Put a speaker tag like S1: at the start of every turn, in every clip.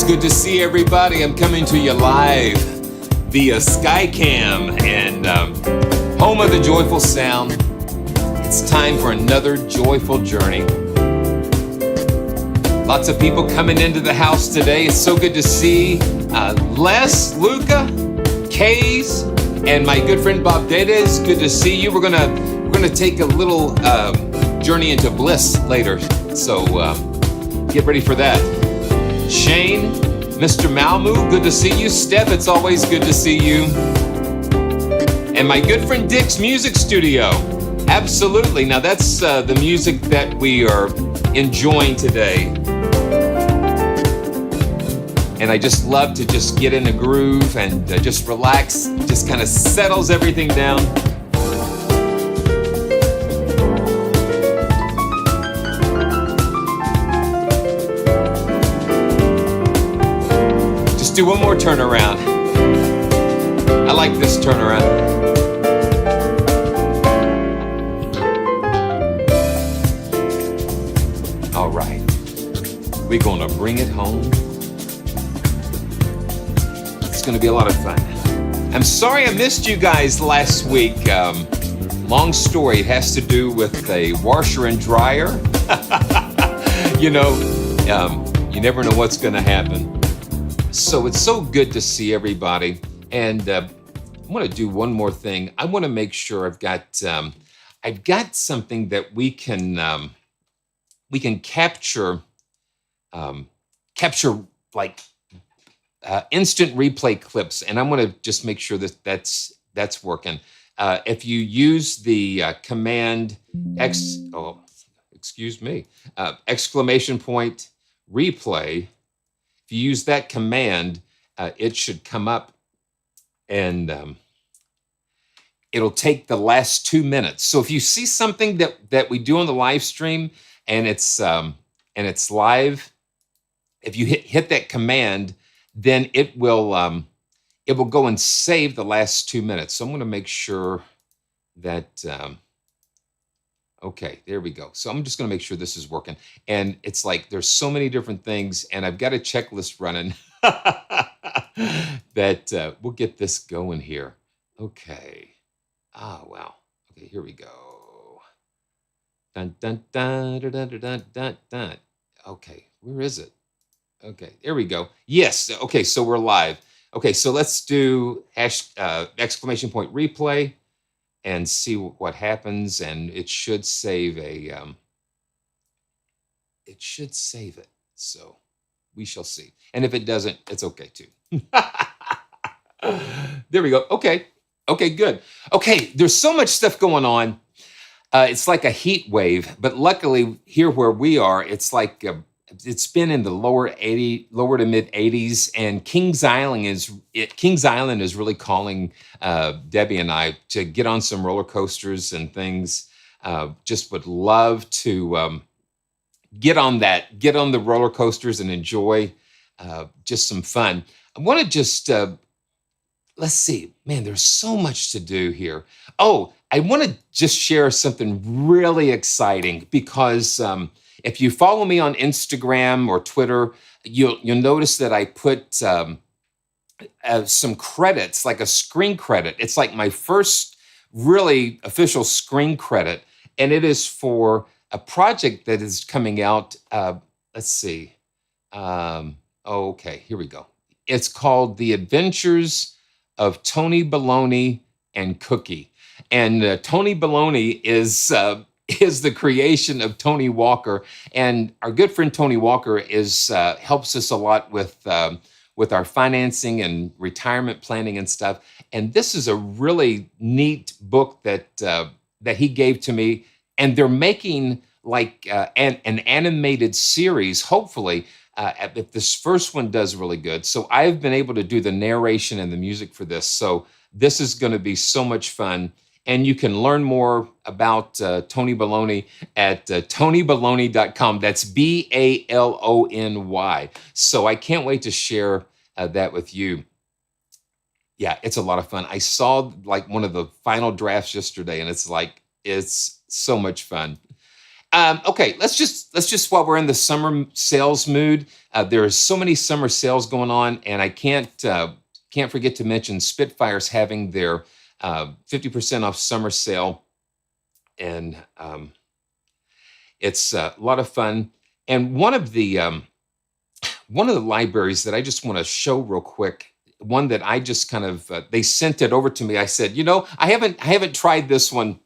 S1: good to see everybody. I'm coming to you live via Skycam and home of the joyful sound. It's time for another joyful journey. Lots of people coming into the house today. It's so good to see Les, Luca, Kays, and my good friend Bob Data. It's good to see you. We're gonna take a little journey into BLISS later, so get ready for that. Shane, Mr. Malmu, good to see you. Steph, it's always good to see you. And my good friend Dick's Music Studio. Absolutely. Now that's the music that we are enjoying today. And I just love to just get in a groove and just relax. Just kind of settles everything down. Do one more turnaround. I like this turnaround. All right, we're gonna bring it home. It's gonna be a lot of fun. I'm sorry I missed you guys last week. Long story, it has to do with a washer and dryer. You never know what's gonna happen. So it's so good to see everybody, and I want to do one more thing. I want to make sure I've got something that we can capture like instant replay clips, and I'm going to just make sure that that's working. If you use the command exclamation point replay. If you use that command, it should come up and it'll take the last 2 minutes. So if you see something that we do on the live stream and it's live, if you hit that command, then it will go and save the last 2 minutes. So I'm going to make sure that okay, there we go. So I'm just going to make sure this is working. And it's like there's so many different things, and I've got a checklist running that we'll get this going here. Okay. Ah, wow. Okay, here we go. Dun, dun, dun, dun, dun, dun, dun, dun. Okay, where is it? Okay, there we go. Yes. Okay, so we're live. Okay, so let's do exclamation point replay. And see what happens, and it should save it should save it. So we shall see. And if it doesn't, it's okay too. There we go. Okay, good. Okay, there's so much stuff going on. It's like a heat wave, but luckily here where we are, it's like it's been in the lower to mid 80s, and Kings Island is really calling Debbie and I to get on some roller coasters and things. Just would love to get on the roller coasters and enjoy just some fun. I want to just let's see, man. There's so much to do here. Oh, I want to just share something really exciting because. If you follow me on Instagram or Twitter, you'll notice that I put some credits, like a screen credit. It's like my first really official screen credit, and it is for a project that is coming out. Let's see. Okay, here we go. It's called The Adventures of Tony Baloney and Cookie. And Tony Baloney is the creation of Tony Walker, and our good friend Tony Walker helps us a lot with our financing and retirement planning and stuff. And this is a really neat book that he gave to me, and they're making like an animated series. Hopefully, if this first one does really good, so I've been able to do the narration and the music for this. So this is going to be so much fun. And you can learn more about Tony Baloney at tonybaloney.com. That's BALONY. So I can't wait to share that with you. Yeah, it's a lot of fun. I saw like one of the final drafts yesterday, and it's so much fun. Okay, let's just while we're in the summer sales mood, there are so many summer sales going on, and I can't forget to mention Spitfire's having their 50% off summer sale, and it's a lot of fun. And one of the libraries that I just want to show real quick, one that I just kind of they sent it over to me. I said, I haven't tried this one,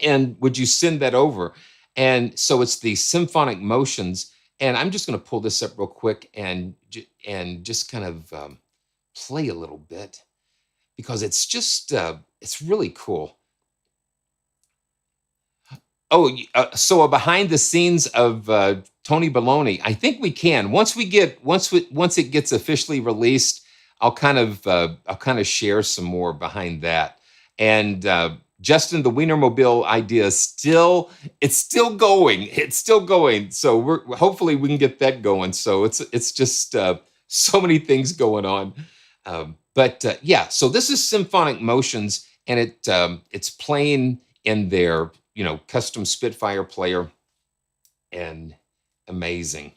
S1: and would you send that over? And so it's the symphonic motions, and I'm just going to pull this up real quick and just kind of play a little bit because it's just it's really cool. Oh, so a behind the scenes of Tony Baloney. I think we can once it gets officially released. I'll kind of share some more behind that. And Justin, the Wienermobile idea is still going. It's still going. So hopefully we can get that going. So it's just so many things going on. But yeah, so this is Symphonic Motions, and it's playing in their custom Spitfire player, and amazing.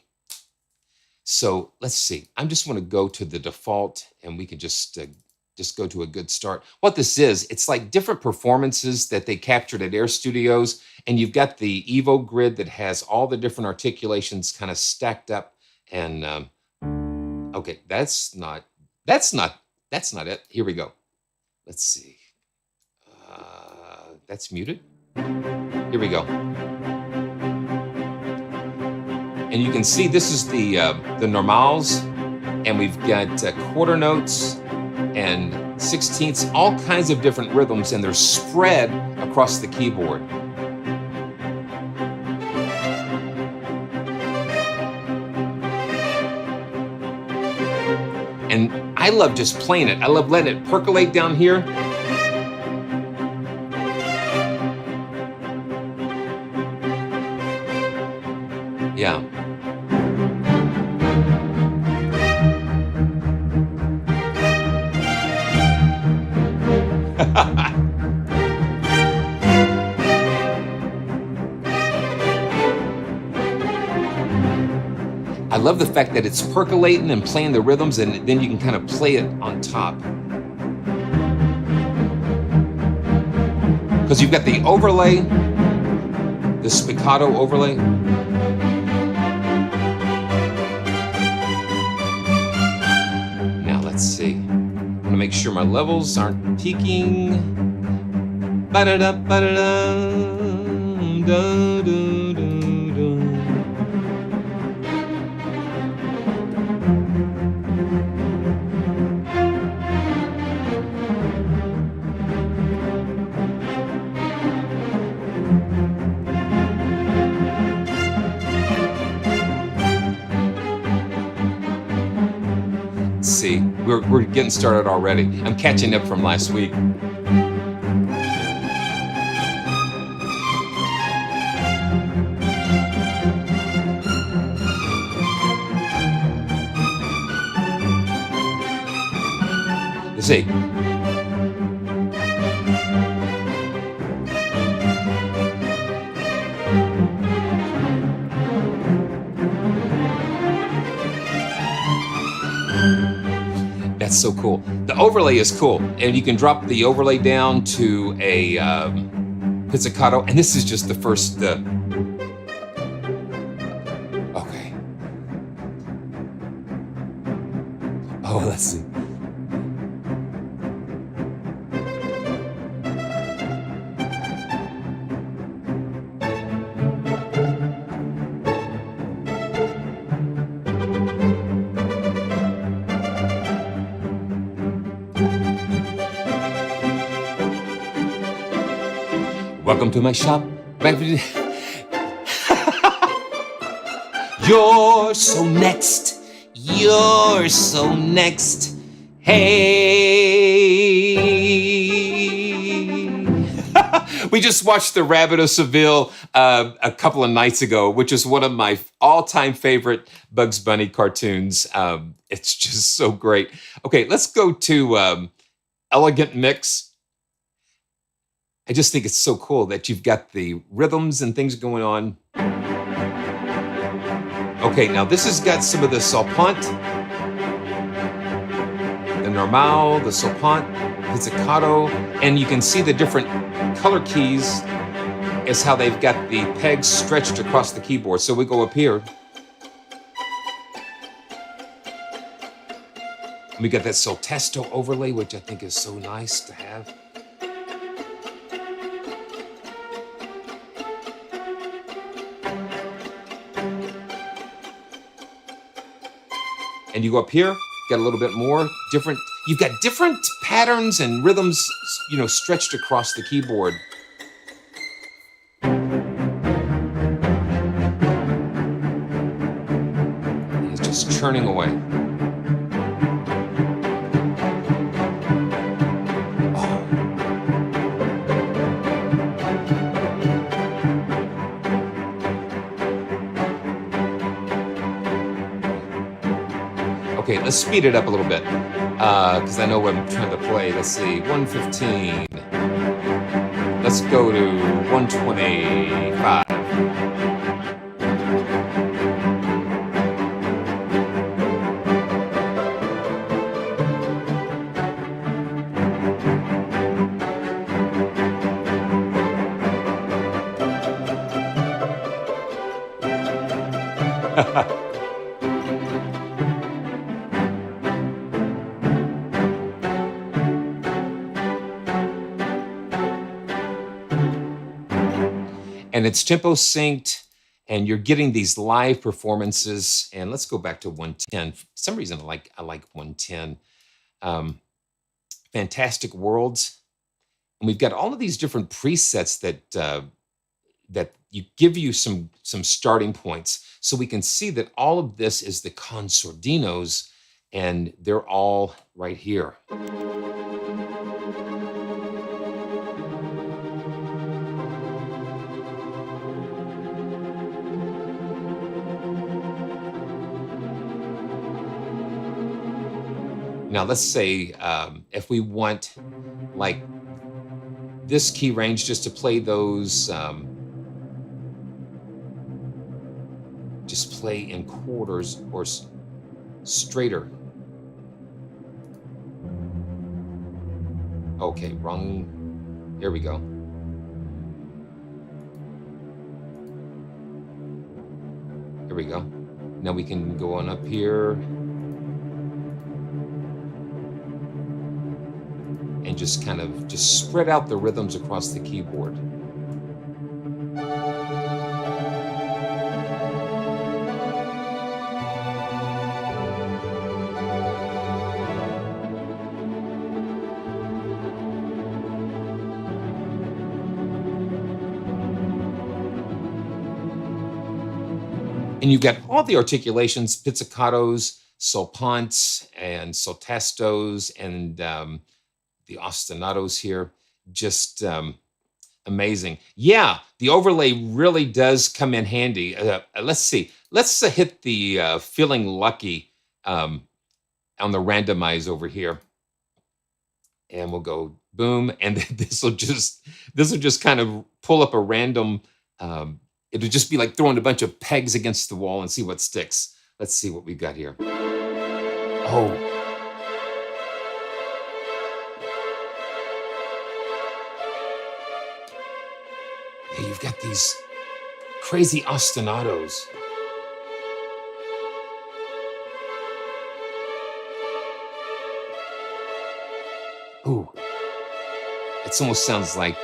S1: So let's see. I just want to go to the default, and we can just go to a good start. What this is, it's like different performances that they captured at Air Studios, and you've got the Evo grid that has all the different articulations kind of stacked up. And okay, that's not it. Here we go. Let's see. That's muted. Here we go. And you can see this is the normals, and we've got quarter notes and sixteenths, all kinds of different rhythms, and they're spread across the keyboard. And I love just playing it. I love letting it percolate down here. Yeah. I love the fact that it's percolating and playing the rhythms, and then you can kind of play it on top. Because you've got the overlay, the spiccato overlay. Now let's see. I'm gonna make sure my levels aren't peaking. Ba-da-da, ba-da-da, da-da. See, we're getting started already. I'm catching up from last week. Let's see. That's so cool. The overlay is cool, and you can drop the overlay down to a pizzicato, and this is just the first. Okay. Oh, let's see. Welcome to my shop. You're so next. You're so next. Hey. We just watched The Rabbit of Seville a couple of nights ago, which is one of my all-time favorite Bugs Bunny cartoons. It's just so great. Okay, let's go to Elegant Mix. I just think it's so cool that you've got the rhythms and things going on. Okay, now this has got some of the salpant, the normal, the salpant, pizzicato, and you can see the different color keys is how they've got the pegs stretched across the keyboard. So we go up here. We got that Soltesto overlay, which I think is so nice to have. And you go up here, got a little bit more different. You've got different patterns and rhythms, you know, stretched across the keyboard. And it's just churning away. Okay, let's speed it up a little bit, because I know what I'm trying to play. Let's see, 115. Let's go to 125. And it's tempo synced, and you're getting these live performances. And let's go back to 110. For some reason, I like 110. Fantastic Worlds, and we've got all of these different presets that you give you some starting points, so we can see that all of this is the consordinos, and they're all right here. Now, let's say if we want like this key range just to play those, just play in quarters or straighter. Okay, wrong. Here we go. Here we go. Now we can go on up here. And just kind of spread out the rhythms across the keyboard. And you've got all the articulations, pizzicatos, salpants, and soltestos, and the ostinatos here, just amazing. Yeah, the overlay really does come in handy. Let's see. Let's hit the feeling lucky on the randomize over here, and we'll go boom, and this will just kind of pull up a random. It'll just be like throwing a bunch of pegs against the wall and see what sticks. Let's see what we've got here. Oh. Hey, you've got these crazy ostinatos. Ooh, it almost sounds like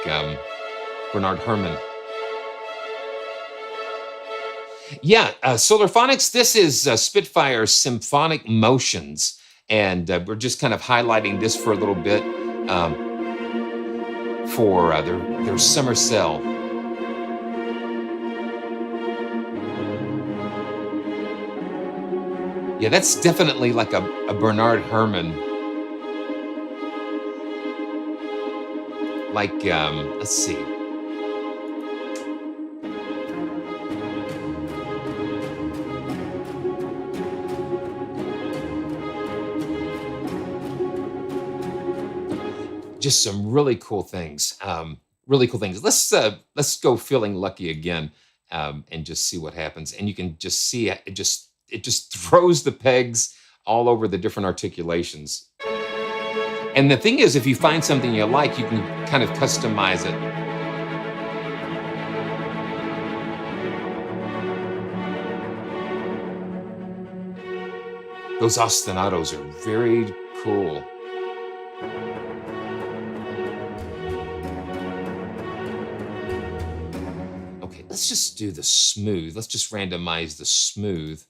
S1: Bernard Herrmann. Yeah, Solarphonics, this is Spitfire Symphonic Motions, and we're just kind of highlighting this for a little bit for their summer sell. Yeah, that's definitely like a Bernard Herrmann. Like, let's see. Just some really cool things. Really cool things. Let's go feeling lucky again. and just see what happens. And you can just see it just throws the pegs all over the different articulations. And the thing is, if you find something you like, you can kind of customize it. Those ostinatos are very cool. Okay, let's just do the smooth. Let's just randomize the smooth.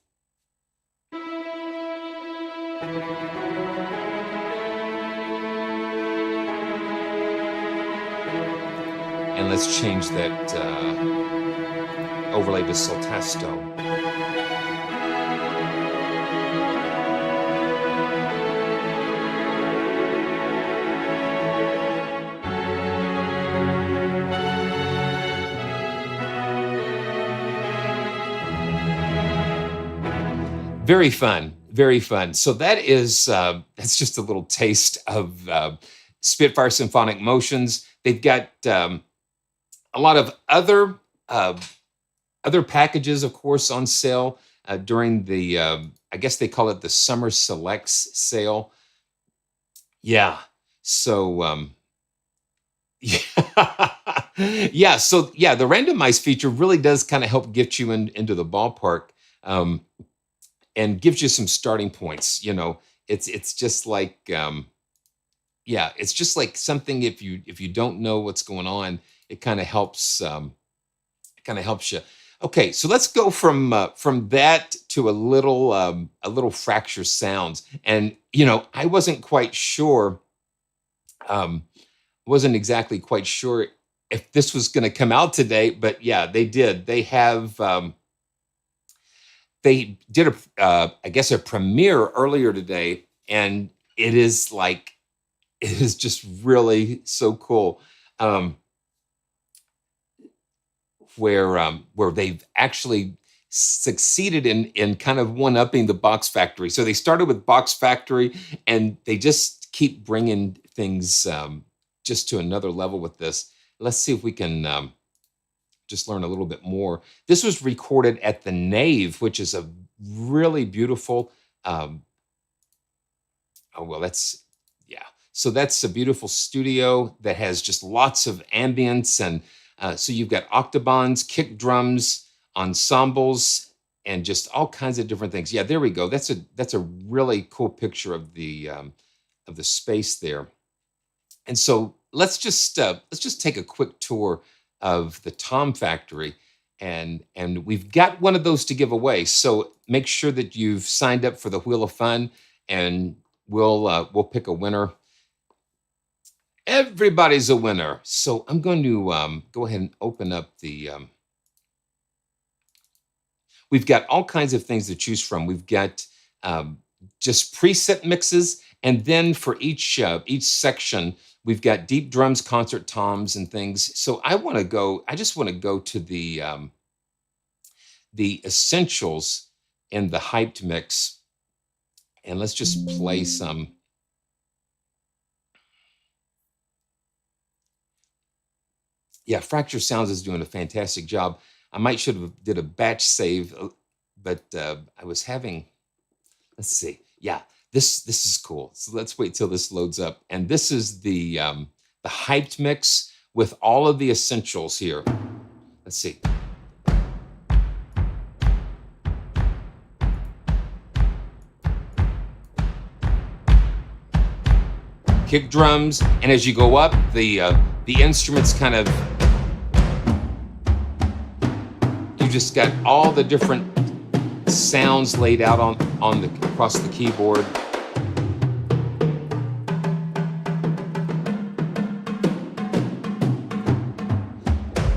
S1: And let's change that overlay to Soltasto. Very fun, very fun. So that is that's just a little taste of Spitfire Symphonic Motions. They've got a lot of other packages, of course, on sale during the I guess they call it the Summer Selects sale. Yeah. So yeah. Yeah. So yeah, the randomized feature really does kind of help get you into the ballpark. And gives you some starting points. You know, it's just like yeah, it's just like something if you don't know what's going on, it kind of helps you. Okay, so let's go from that to a little fracture sounds. And you know, I wasn't quite sure, wasn't exactly quite sure if this was going to come out today, but yeah, they did. They have. They did I guess a premiere earlier today, and it is just really so cool. Where they've actually succeeded in kind of one-upping the Box Factory. So they started with Box Factory, and they just keep bringing things just to another level with this. Let's see if we can just learn a little bit more. This was recorded at the Nave, which is a really beautiful, oh, well, that's, yeah. So that's a beautiful studio that has just lots of ambience. And so you've got octobans, kick drums, ensembles, and just all kinds of different things. Yeah, there we go. That's a really cool picture of the space there. And so let's just take a quick tour of the Tom Factory, and we've got one of those to give away. So make sure that you've signed up for the Wheel of Fun, and we'll pick a winner. Everybody's a winner. So I'm going to go ahead and open up the. We've got all kinds of things to choose from. We've got just preset mixes, and then for each section, we've got deep drums, concert toms, and things. So I just want to go to the essentials in the hyped mix, and let's just play some. Yeah, Fracture Sounds is doing a fantastic job. I should have did a batch save, but I was having. Let's see. Yeah, this is cool. So let's wait till this loads up. And this is the hyped mix with all of the essentials here. Let's see. Kick drums, and as you go up, the instruments kind of. You just got all the different sounds laid out across the keyboard.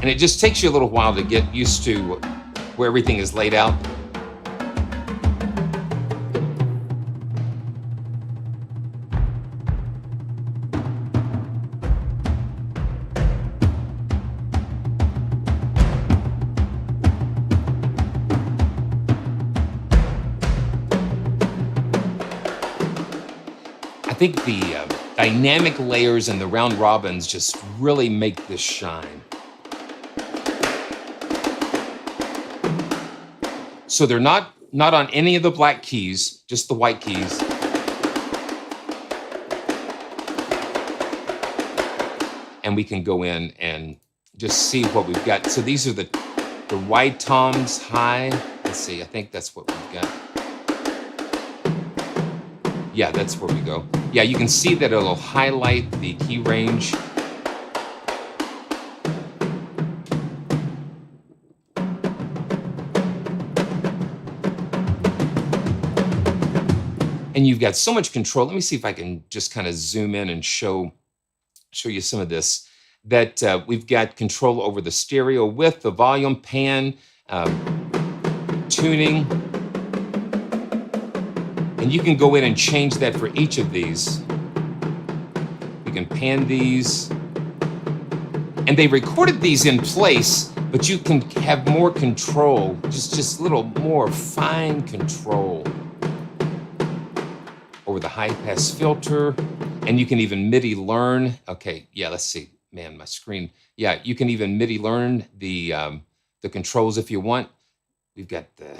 S1: And it just takes you a little while to get used to where everything is laid out. I think the dynamic layers and the round robins just really make this shine. So they're not on any of the black keys, just the white keys. And we can go in and just see what we've got. So these are the wide toms, high. Let's see, I think that's what we've got. Yeah, that's where we go. Yeah, you can see that it'll highlight the key range. And you've got so much control. Let me see if I can just kind of zoom in and show you some of this. That we've got control over the stereo width, the volume, pan, tuning. And you can go in and change that for each of these. You can pan these. And they recorded these in place, but you can have more control, just a little more fine control over the high pass filter. And you can even MIDI learn. Okay, yeah, let's see. Man, my screen. Yeah, you can even MIDI learn the controls if you want. We've got the...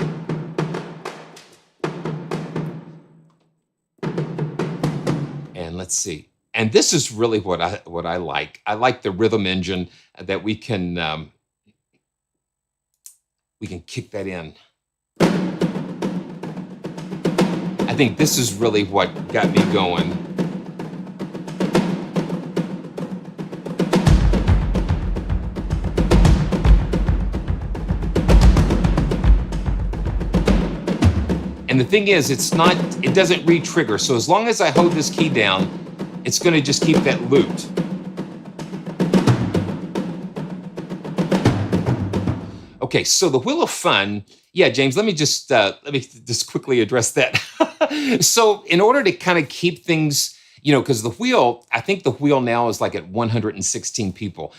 S1: And let's see. And this is really what I like. I like the rhythm engine that we can kick that in. I think this is really what got me going. And the thing is, it doesn't re-trigger. So as long as I hold this key down, it's going to just keep that looped. Okay, so the Wheel of Fun. Yeah, James, let me just quickly address that. So in order to kind of keep things, because the wheel, I think the wheel now is like at 116 people,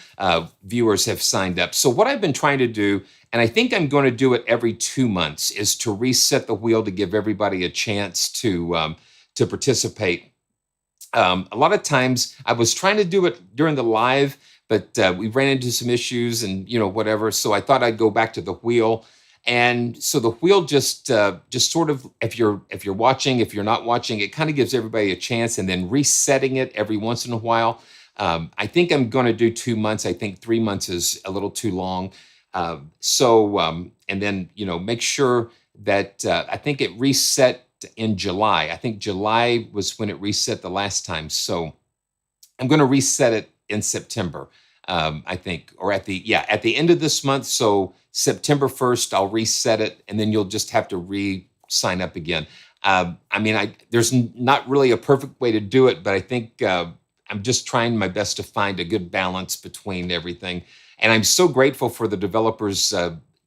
S1: viewers have signed up. So what I've been trying to do, and I think I'm going to do it every 2 months, is to reset the wheel to give everybody a chance to participate. A lot of times I was trying to do it during the live, but we ran into some issues and whatever. So I thought I'd go back to the wheel. And so the wheel just sort of, if you're watching, if you're not watching, it kind of gives everybody a chance, and then resetting it every once in a while. I think I'm going to do 2 months. I think 3 months is a little too long. And then, make sure that I think it reset in July. I think July was when it reset the last time. So I'm going to reset it in September, I think, or at the end of this month. So September 1st, I'll reset it, and then you'll just have to re-sign up again. There's not really a perfect way to do it, but I think I'm just trying my best to find a good balance between everything. And I'm so grateful for the developers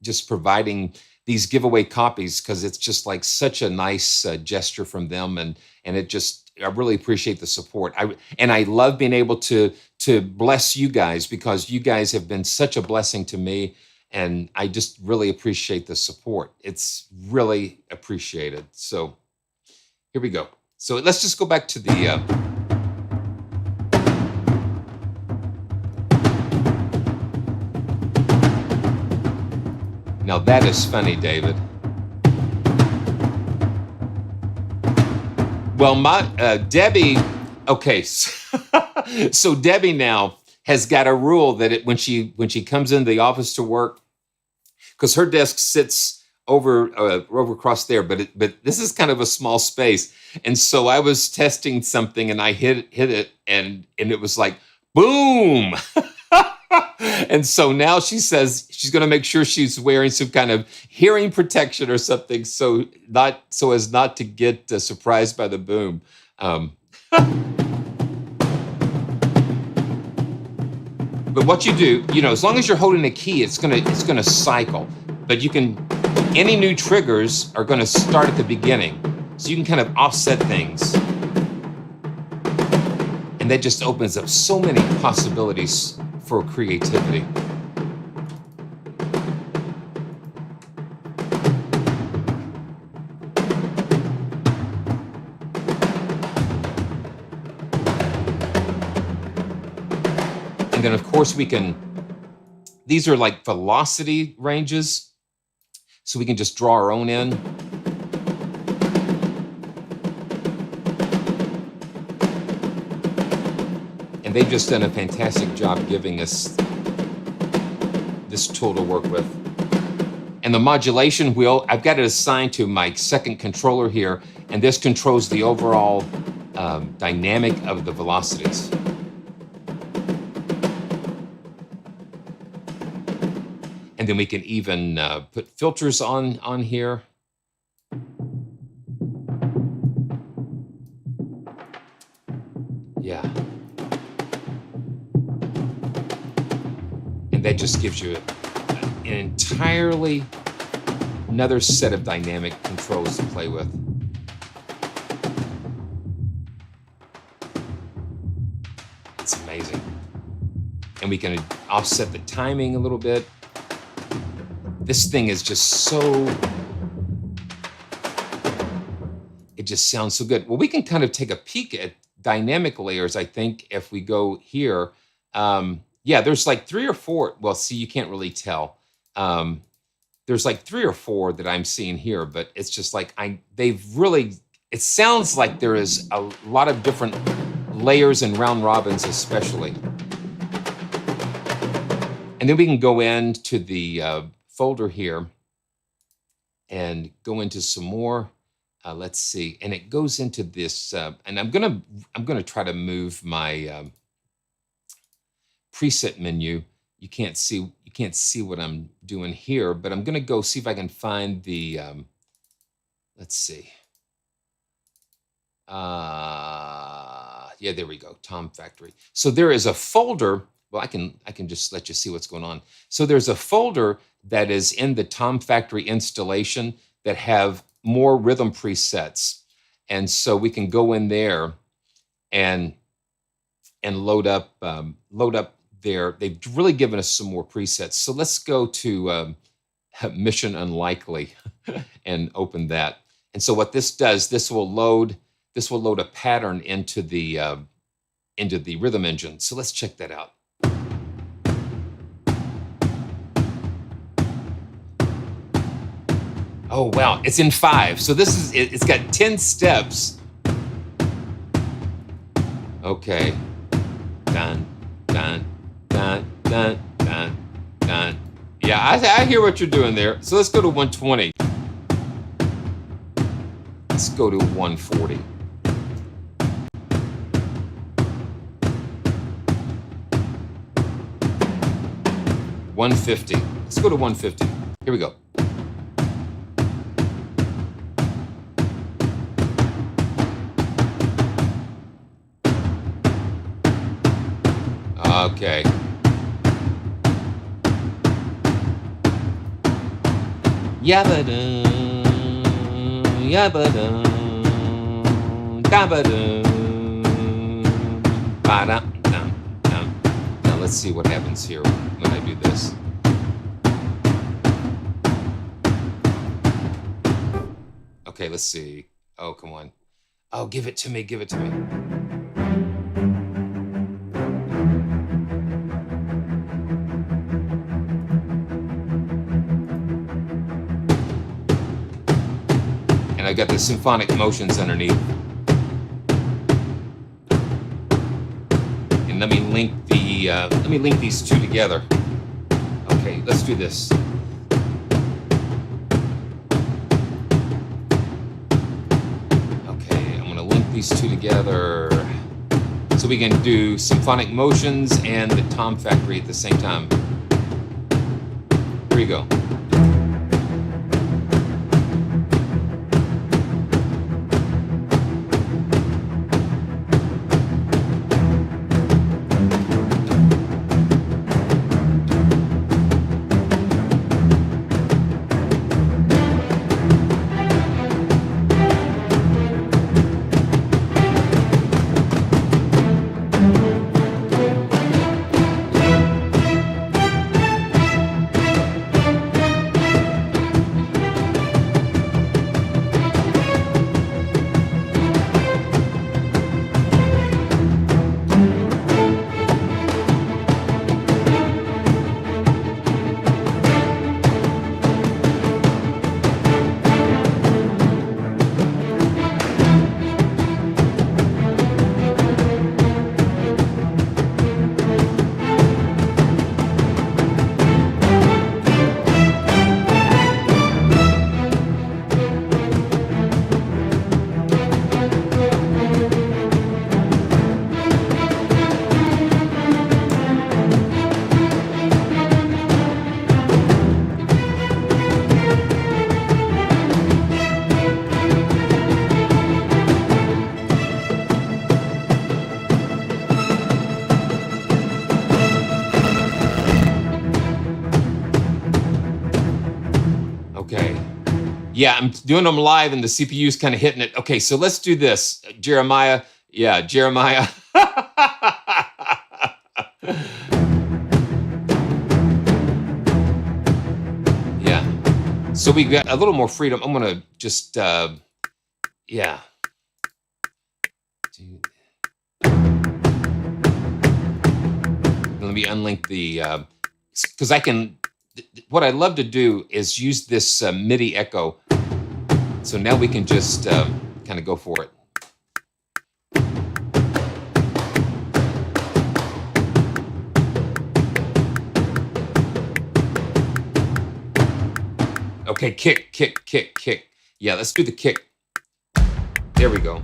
S1: just providing these giveaway copies, because it's just like such a nice gesture from them, and I really appreciate the support. I love being able to bless you guys, because you guys have been such a blessing to me, and I just really appreciate the support. It's really appreciated. So here we go. So let's just go back to the Now that is funny, David. Well, Debbie, okay, so Debbie now has got a rule that when she comes into the office to work, because her desk sits over across there, but this is kind of a small space, and so I was testing something and I hit it, and it was like boom. And so now she says she's going to make sure she's wearing some kind of hearing protection or something, so as not to get surprised by the boom. But what you do, as long as you're holding a key, it's gonna cycle. But any new triggers are going to start at the beginning, so you can kind of offset things, and that just opens up so many possibilities for creativity. And then of course these are like velocity ranges. so we can just draw our own in. And they've just done a fantastic job giving us this tool to work with. And the modulation wheel, I've got it assigned to my second controller here, and this controls the overall dynamic of the velocities. And then we can even put filters on here. Yeah. And that just gives you an entirely another set of dynamic controls to play with. It's amazing. And we can offset the timing a little bit. This thing is just so, it just sounds so good. Well, we can kind of take a peek at dynamic layers, I think, if we go here. Yeah, there's like 3 or 4. Well, see, you can't really tell. There's like 3 or 4 that I'm seeing here, but it's just like, they've really, it sounds like there is a lot of different layers and round robins especially. And then we can go into the folder here and go into some more. Let's see, and it goes into this, and I'm gonna try to move my preset menu. You can't see what I'm doing here, but I'm gonna go see if I can find the. Let's see. Yeah, there we go. Tom Factory. So there is a folder. Well, I can just let you see what's going on. So there's a folder that is in the Tom Factory installation that have more rhythm presets. And so we can go in there and load up there. They've really given us some more presets. So let's go to Mission Unlikely and open that. And so what this does, this will load a pattern into the rhythm engine. So let's check that out. Oh, wow, it's in 5. So this is, it's got 10 steps. Okay. Dun, dun, dun, dun, dun, dun. Yeah, I hear what you're doing there. So let's go to 120. Let's go to 140. $150. Let's go to 150. Here we go. Okay. Yabba-dum, yabba-dum, dabba-dum, ba-dum-dum-dum. Now let's see what happens here when I do this. Okay, let's see. Oh, come on. Oh, give it to me, give it to me. I got the symphonic motions underneath. And let me link these two together. Okay, let's do this. Okay, I'm gonna link these two together so we can do symphonic motions and the Tom Factory at the same time. Here you go. Yeah, I'm doing them live and the CPU's kind of hitting it. Okay, so let's do this. Jeremiah. Yeah, Jeremiah. Yeah. So we got a little more freedom. I'm going to just, yeah. Let me unlink the, because I can, what I love to do is use this MIDI echo. So now we can just kind of go for it. Okay, kick, kick, kick, kick. Yeah, let's do the kick. There we go.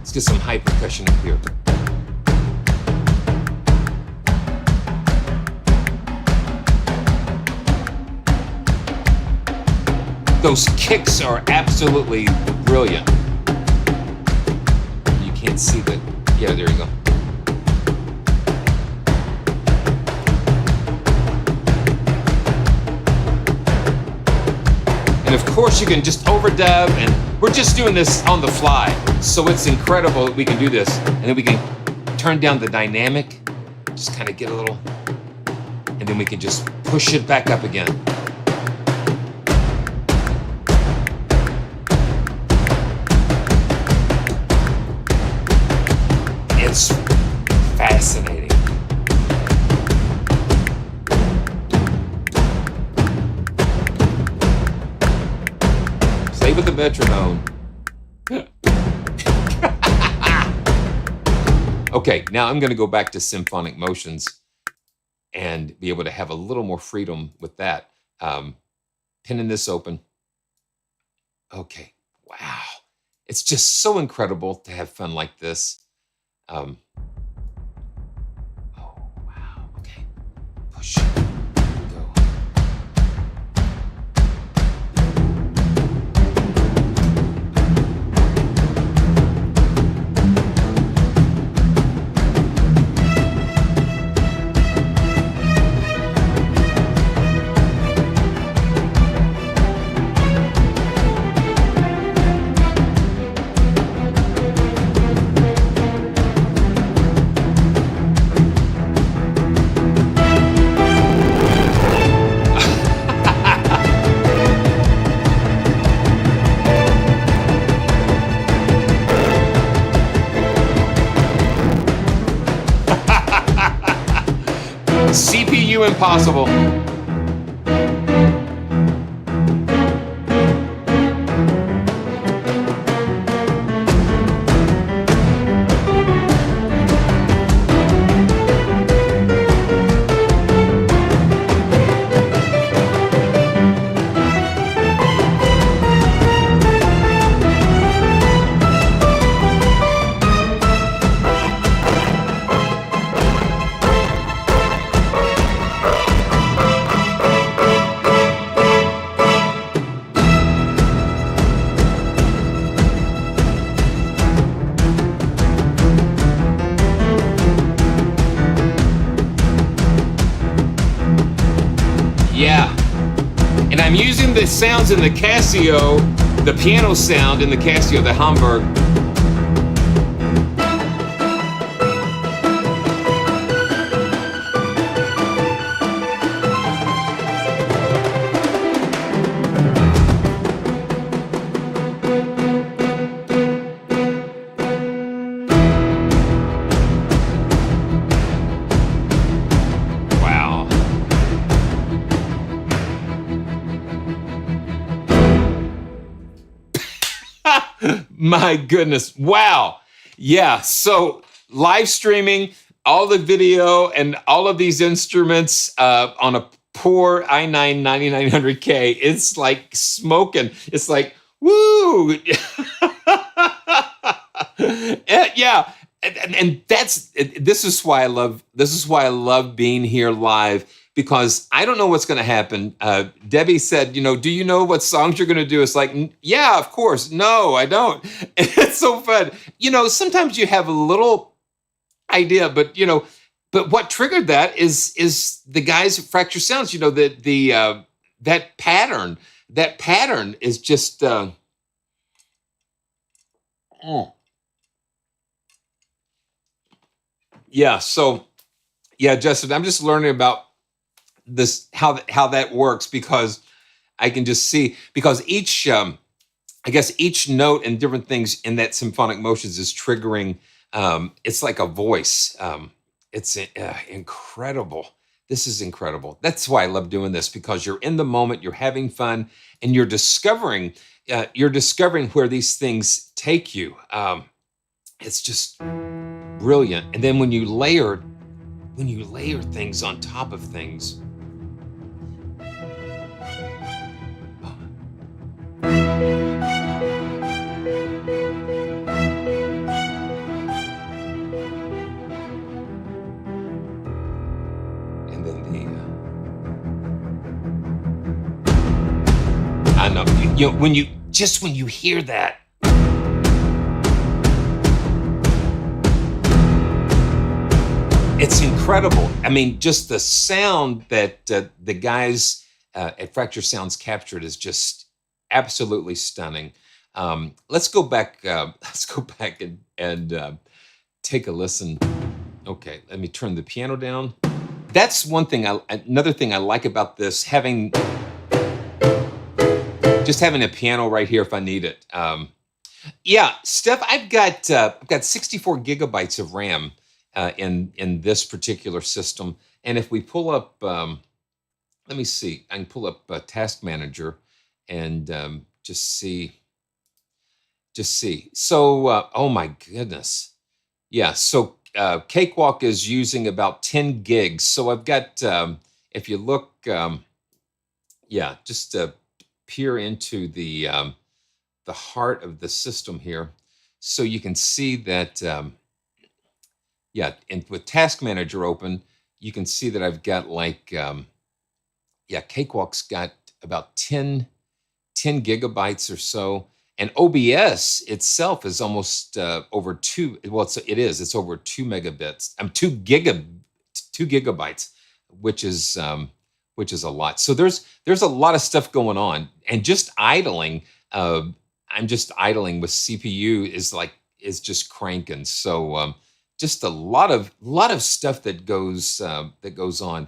S1: Let's get some high percussion up here. Those kicks are absolutely brilliant. You can't see that. Yeah, there you go. And of course you can just overdub, and we're just doing this on the fly. So it's incredible that we can do this. And then we can turn down the dynamic, just kind of get a little, and then we can just push it back up again. It's fascinating. Play with the metronome. Okay, now I'm going to go back to symphonic motions and be able to have a little more freedom with that. Pinning this open. Okay, wow. It's just so incredible to have fun like this. Oh, wow. Okay. Push. Go. CPU impossible. Yeah, and I'm using the sounds in the Casio, the piano sound in the Casio, the Hamburg. My goodness. Wow. Yeah. So live streaming all the video and all of these instruments on a poor i9 9900K. It's like smoking. It's like, woo. Yeah. And this is why I love being here live, because I don't know what's going to happen. Debbie said, do you know what songs you're going to do? It's like, yeah, of course. No, I don't. It's so fun. Sometimes you have a little idea, but what triggered that is the guys at Fracture Sounds. That pattern. That pattern is just. Yeah. So, yeah, Justin, I'm just learning about this how that works, because I can just see, because each I guess each note and different things in that symphonic motions is triggering. It's like a voice. It's incredible. This is incredible. That's why I love doing this, because you're in the moment, you're having fun, and you're discovering where these things take you. It's just brilliant. And then when you layer things on top of things. And then I know, when you hear that, it's incredible. I mean, just the sound that the guys at Fracture Sounds captured is just absolutely stunning. Let's go back. Let's go back and take a listen. Okay, let me turn the piano down. That's one thing. Another thing I like about this, just having a piano right here if I need it. Yeah, Steph, I've got 64 gigabytes of RAM. In this particular system. And if we pull up, let me see, I can pull up Task Manager and just see. So, oh my goodness. Yeah, so Cakewalk is using about 10 gigs. So I've got, if you look, yeah, just peer into the heart of the system here. So you can see that, yeah, and with Task Manager open, you can see that I've got like, yeah, Cakewalk's got about 10 gigabytes or so. And OBS itself is almost over 2, well, it's over 2 megabits, 2 gigabytes, which is a lot. So there's a lot of stuff going on. And just idling, I'm just idling with CPU is just cranking. So, just a lot of stuff that goes on.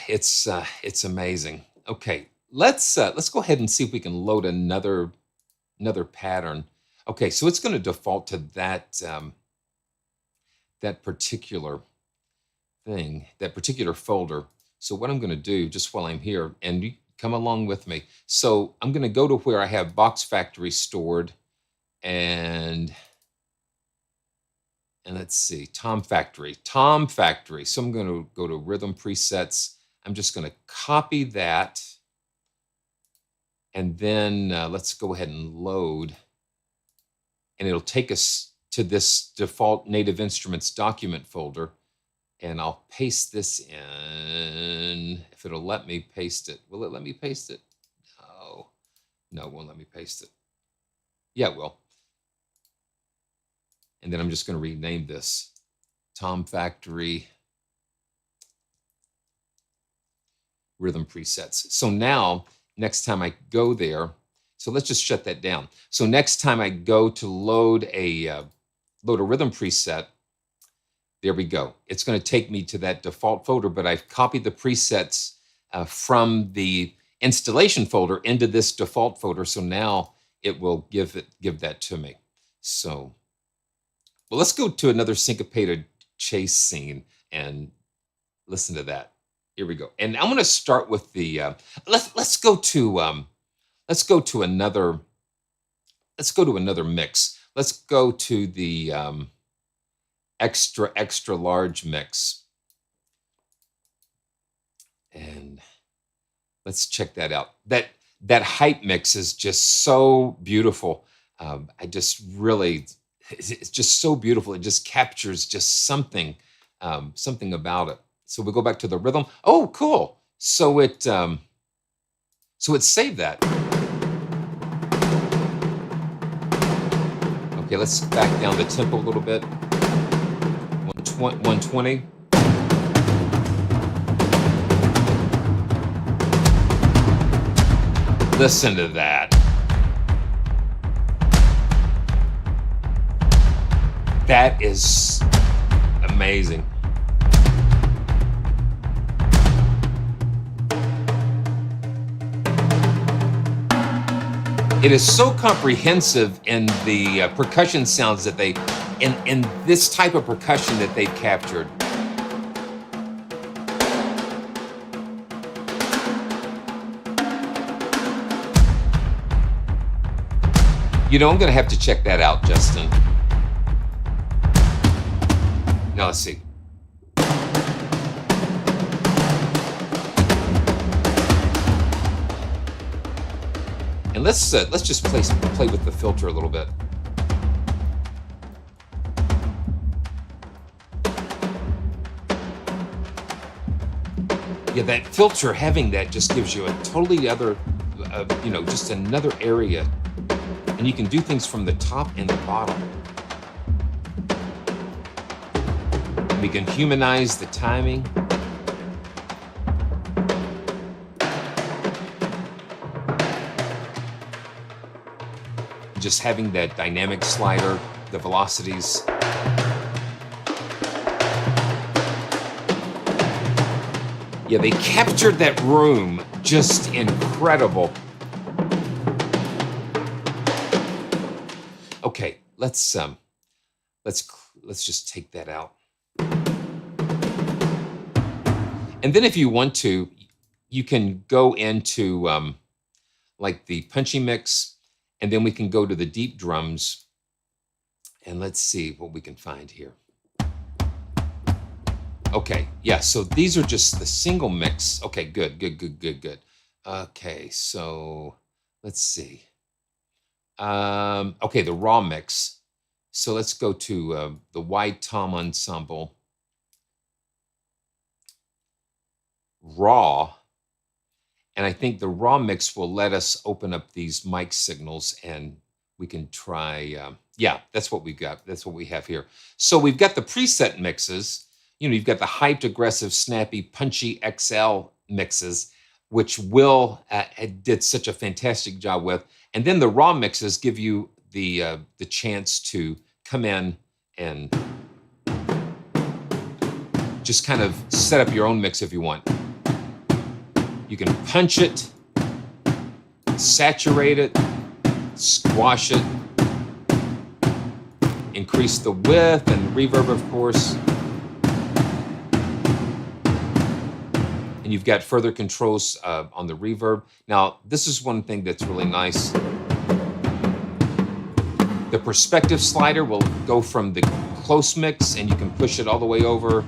S1: It's amazing. Okay, let's go ahead and see if we can load another pattern. Okay, so it's going to default to that that particular thing, that particular folder. So what I'm going to do, just while I'm here, and you come along with me. So I'm going to go to where I have Box Factory stored, and let's see, Tom Factory. So I'm going to go to Rhythm Presets. I'm just going to copy that. And then let's go ahead and load. And it'll take us to this default Native Instruments document folder. And I'll paste this in, if it'll let me paste it. Will it let me paste it? No, it won't let me paste it. Yeah, it will. And then I'm just going to rename this Tom Factory Rhythm Presets. So now, next time I go there, so let's just shut that down. So next time I go to load a rhythm preset, there we go. It's going to take me to that default folder, but I've copied the presets from the installation folder into this default folder. So now it will give that to me. So, well, let's go to another syncopated chase scene and listen to that. Here we go. And I'm going to start with the let's go to another mix. Let's go to the extra large mix. And let's check that out. That hype mix is just so beautiful. It's just so beautiful. It just captures just something about it. So we go back to the rhythm. Oh, cool. So it saved that. Okay, let's back down the tempo a little bit. 120. Listen to that. That is amazing. It is so comprehensive in the percussion sounds that they, in this type of percussion that they've captured. You know, I'm gonna have to check that out, Justin. Now let's see. And let's just play with the filter a little bit. Yeah, that filter, having that just gives you a totally other, you know, just another area. And you can do things from the top and the bottom. We can humanize the timing. Just having that dynamic slider, the velocities. Yeah, they captured that room just incredible. Okay, let's just take that out. And then if you want to, you can go into like the punchy mix, and then we can go to the deep drums, and let's see what we can find here. Okay, yeah, so these are just the single mix. Okay, good. Okay, so let's see. Okay, the raw mix. So let's go to the wide tom ensemble. Raw. And I think the raw mix will let us open up these mic signals, and we can try, yeah, that's what we've got. That's what we have here. So we've got the preset mixes. You know, you've got the hyped, aggressive, snappy, punchy XL mixes, which Will did such a fantastic job with. And then the raw mixes give you the chance to come in and just kind of set up your own mix if you want. You can punch it, saturate it, squash it, increase the width and reverb, of course. And you've got further controls on the reverb. Now, this is one thing that's really nice. The perspective slider will go from the close mix, and you can push it all the way over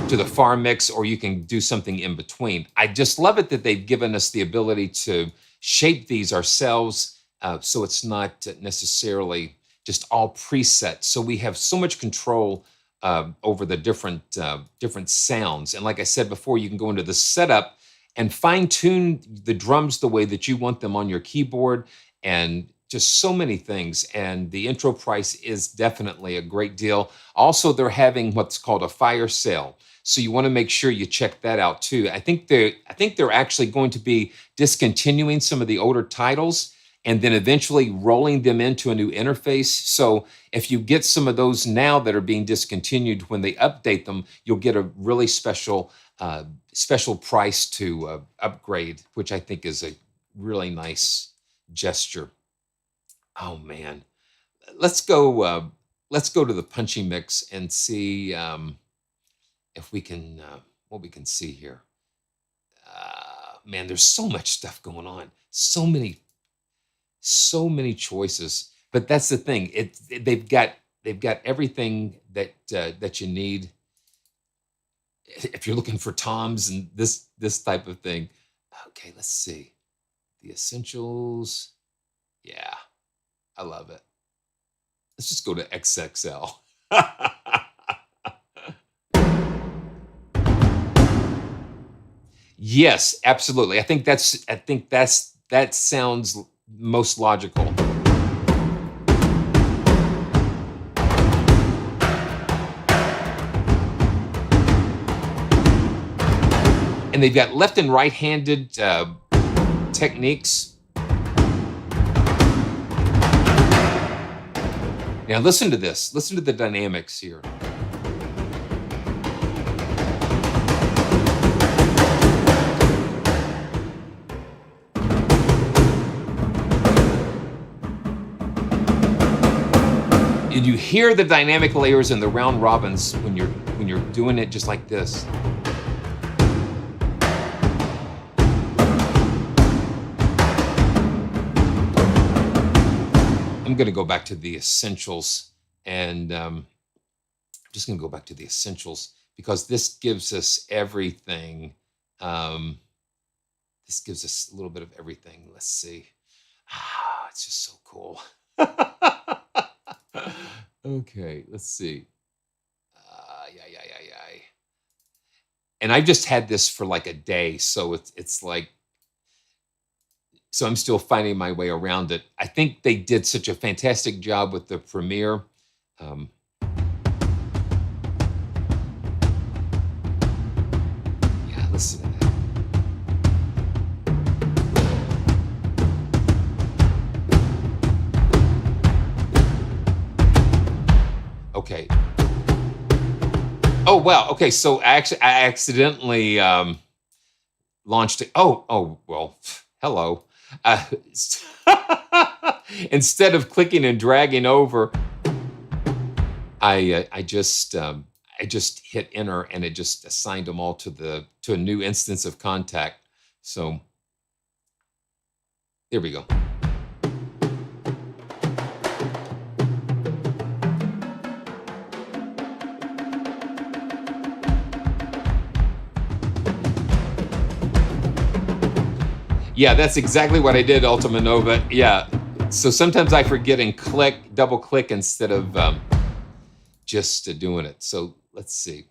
S1: to the far mix, or you can do something in between. I just love it that they've given us the ability to shape these ourselves, so it's not necessarily just all preset. So we have so much control over the different sounds. And like I said before, you can go into the setup and fine tune the drums the way that you want them on your keyboard, and just so many things. And the intro price is definitely a great deal. Also, they're having what's called a fire sale, so you want to make sure you check that out too. I think they're actually going to be discontinuing some of the older titles and then eventually rolling them into a new interface. So if you get some of those now that are being discontinued, when they update them, you'll get a really special price to upgrade, which I think is a really nice gesture. Oh man, let's go to the punchy mix and see if we can what we can see here. Man, there's so much stuff going on, so many choices. But that's the thing; they've got everything that that you need if you're looking for toms and this type of thing. Okay, let's see the essentials. Yeah, I love it. Let's just go to XXL. Yes, absolutely. That sounds most logical. And they've got left and right-handed techniques. Now listen to this. Listen to the dynamics here. And you hear the dynamic layers and the round robins when you're doing it just like this. I'm going to go back to the essentials, and I'm just going to go back to the essentials because this gives us everything. This gives us a little bit of everything. Let's see. It's just so cool. Okay, let's see. Yeah. And I just had this for like a day, so it's like, so I'm still finding my way around it. I think they did such a fantastic job with the premiere. Yeah, listen to that. Okay. Oh, wow. Okay, so I accidentally launched it. Oh, well, hello. Instead of clicking and dragging over, I just hit enter, and it just assigned them all to a new instance of Kontakt. So there we go. Yeah, that's exactly what I did, Ultima Nova. Yeah. So sometimes I forget and double click instead of just doing it. So let's see.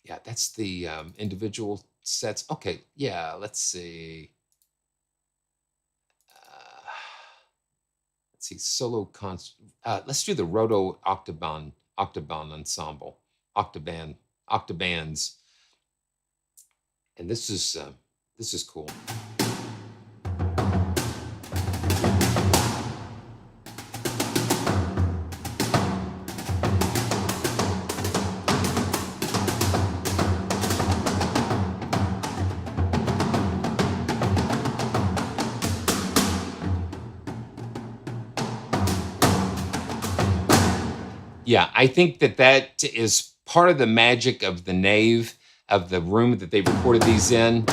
S1: Yeah, that's the individual sets. Okay, yeah, let's see. Let's see, solo let's do the Roto Octaban ensemble, octabands. And this is cool. Yeah, I think that is part of the magic of the nave, of the room that they recorded these in.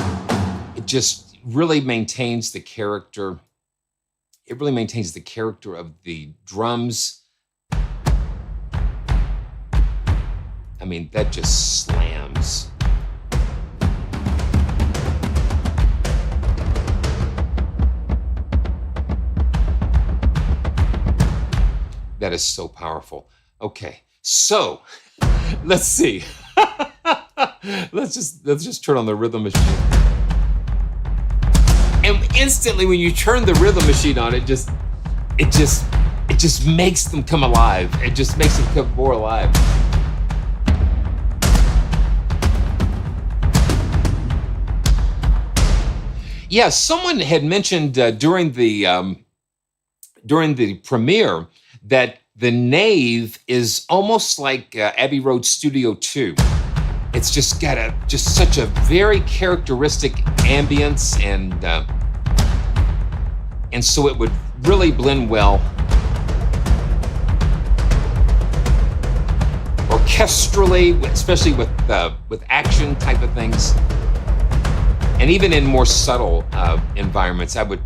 S1: It just really maintains the character. It really maintains the character of the drums. I mean, that just slams. That is so powerful. Okay, so let's see. let's just turn on the rhythm machine. And instantly when you turn the rhythm machine on, it just makes them come alive. It just makes them come more alive. Yeah, someone had mentioned during the premiere that the nave is almost like Abbey Road Studio 2. It's just got such a very characteristic ambience, and so it would really blend well orchestrally, especially with action type of things, and even in more subtle environments. I would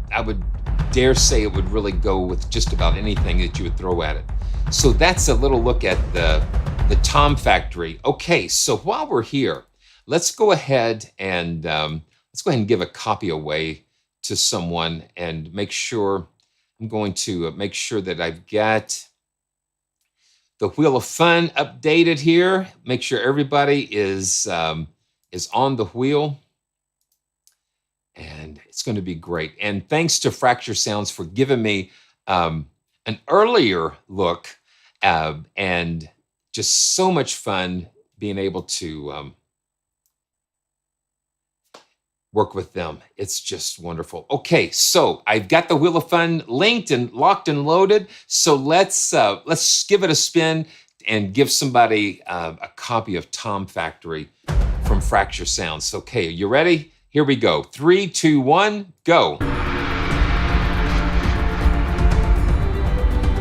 S1: dare say it would really go with just about anything that you would throw at it. So that's a little look at the Tom Factory. Okay, so while we're here, let's go ahead and give a copy away to someone and make sure. I'm going to make sure that I've got the Wheel of Fun updated here. Make sure everybody is on the wheel. and it's going to be great. And thanks to Fracture Sounds for giving me an earlier look, and just so much fun being able to work with them. It's just wonderful. Okay, so I've got the Wheel of Fun linked and locked and loaded. So let's give it a spin and give somebody a copy of Tom Factory from Fracture Sounds. Okay, you ready? Here we go. 3, 2, 1, go.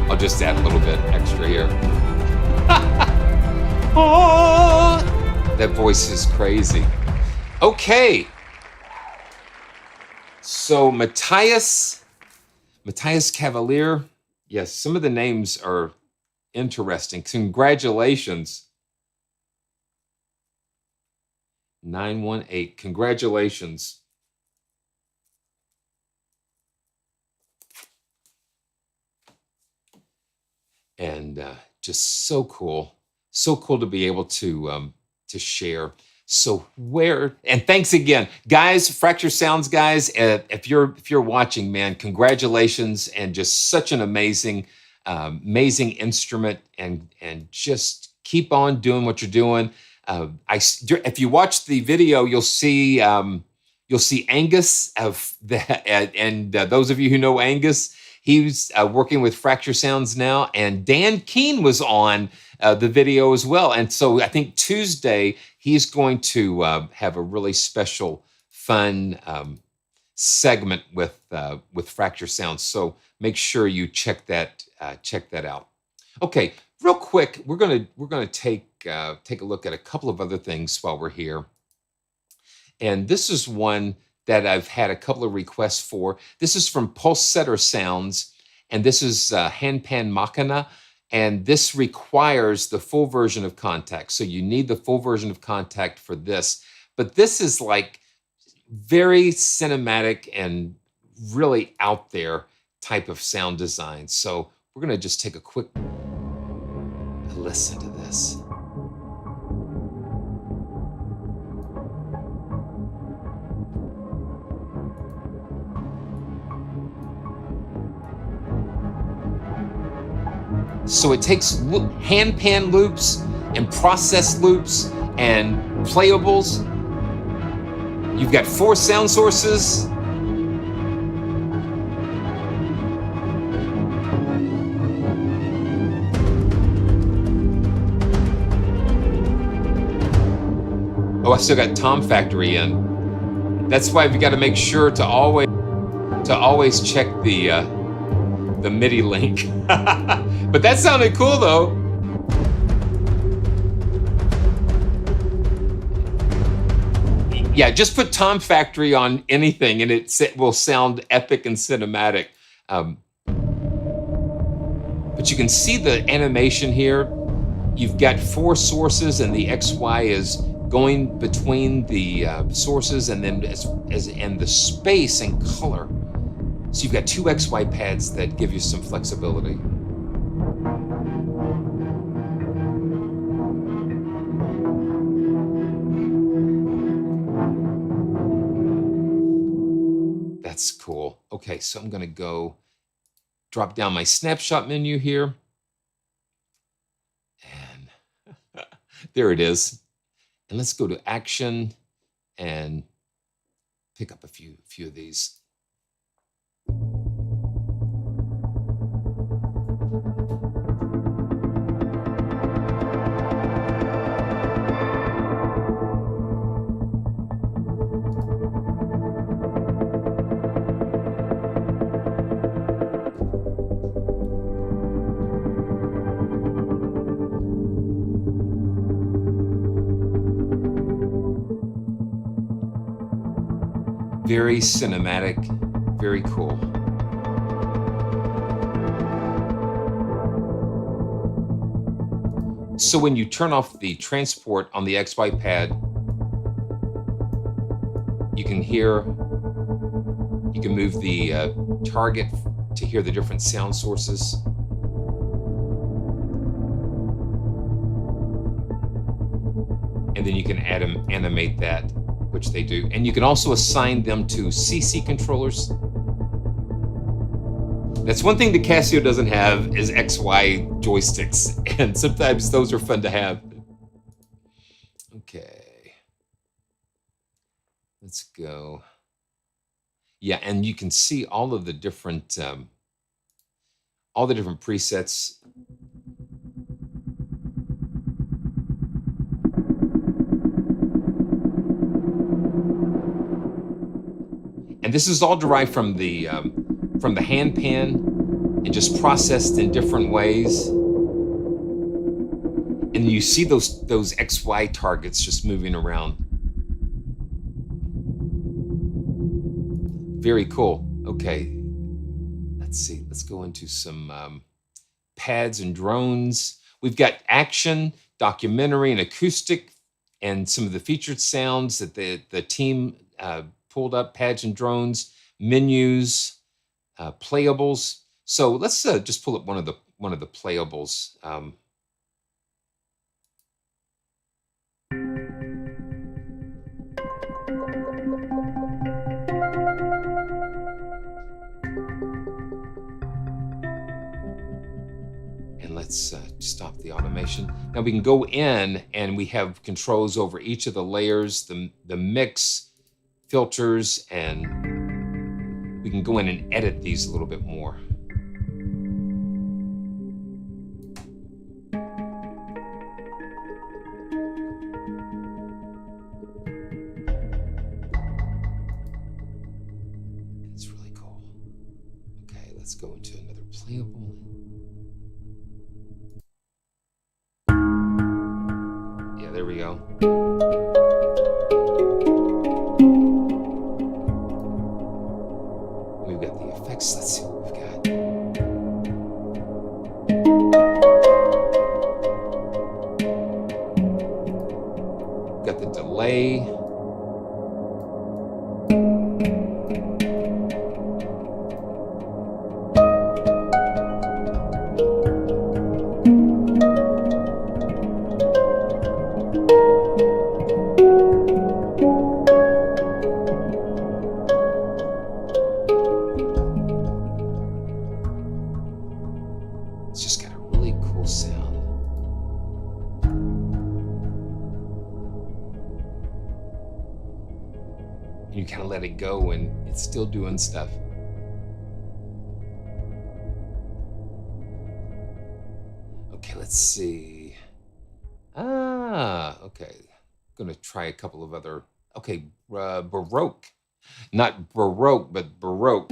S1: I'll just add a little bit extra here. Oh, that voice is crazy. Okay. So Matthias Cavalier. Yes, some of the names are interesting. Congratulations. 918. Congratulations. And just so cool. So cool to be able to share. So and thanks again, guys, Fracture Sounds guys. If you're watching, man, congratulations, and just such an amazing instrument, and just keep on doing what you're doing. If you watch the video, you'll see Angus of that, and those of you who know Angus, he's working with Fracture Sounds now, and Dan Keene was on the video as well. And so I think Tuesday he's going to have a really special, fun segment with Fracture Sounds. So make sure you check that out. Okay, real quick, we're gonna take a look at a couple of other things while we're here. And this is one that I've had a couple of requests for. This is from Pulsesetter Sounds, and this is Handpan Machina, and this requires the full version of Kontakt. So you need the full version of Kontakt for this. But this is like very cinematic and really out there type of sound design. So we're gonna just take a quick listen to this. So it takes handpan loops and process loops and playables. You've got 4 sound sources. Oh, I still got Tom Factory in. That's why we got to make sure to always check the MIDI link. But that sounded cool though. Yeah, just put Tom Factory on anything and it will sound epic and cinematic. But you can see the animation here. You've got 4 sources, and the XY is going between the sources, and then and the space and color. So you've got 2 XY pads that give you some flexibility. That's cool. Okay, so I'm gonna go drop down my snapshot menu here. And there it is. And let's go to action and pick up a few of these. Very cinematic, very cool. So when you turn off the transport on the XY pad, you can move the target to hear the different sound sources. And then you can animate that which they do. And you can also assign them to CC controllers. That's one thing the Casio doesn't have is XY joysticks. And sometimes those are fun to have. Okay. Let's go. Yeah, and you can see all the different presets. And this is all derived from the handpan and just processed in different ways. And you see those XY targets just moving around. Very cool. Okay, let's see. Let's go into some pads and drones. We've got action, documentary, and acoustic, and some of the featured sounds that the team pulled up, pads and drones, menus, playables. So let's just pull up one of the playables. And let's stop the automation. Now we can go in and we have controls over each of the layers, the mix, filters, and we can go in and edit these a little bit more. It's really cool. Okay, let's go into another playable. Yeah, there we go. We've got the effects. Let's see what we've got. We've got the delay. It's just got a really cool sound. And you kind of let it go and it's still doing stuff. Okay, let's see. Okay. I'm gonna try a couple of other, okay, Baroque. Not Baroque, but Baroque.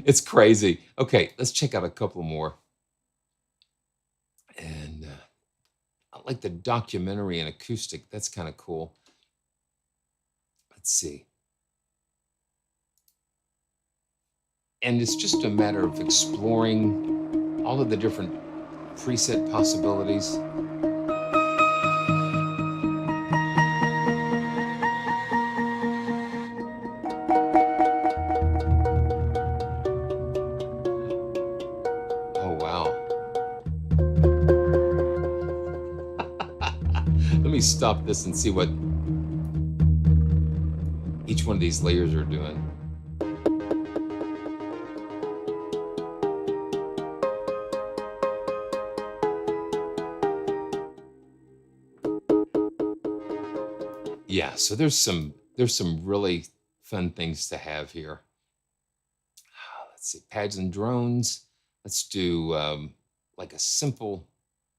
S1: It's crazy. Okay, let's check out a couple more. And I like the documentary and acoustic. That's kind of cool. Let's see. And it's just a matter of exploring all of the different preset possibilities. Oh, wow. Let me stop this and see what each one of these layers are doing. Yeah, so there's some really fun things to have here. Let's see, pads and drones. Let's do like a simple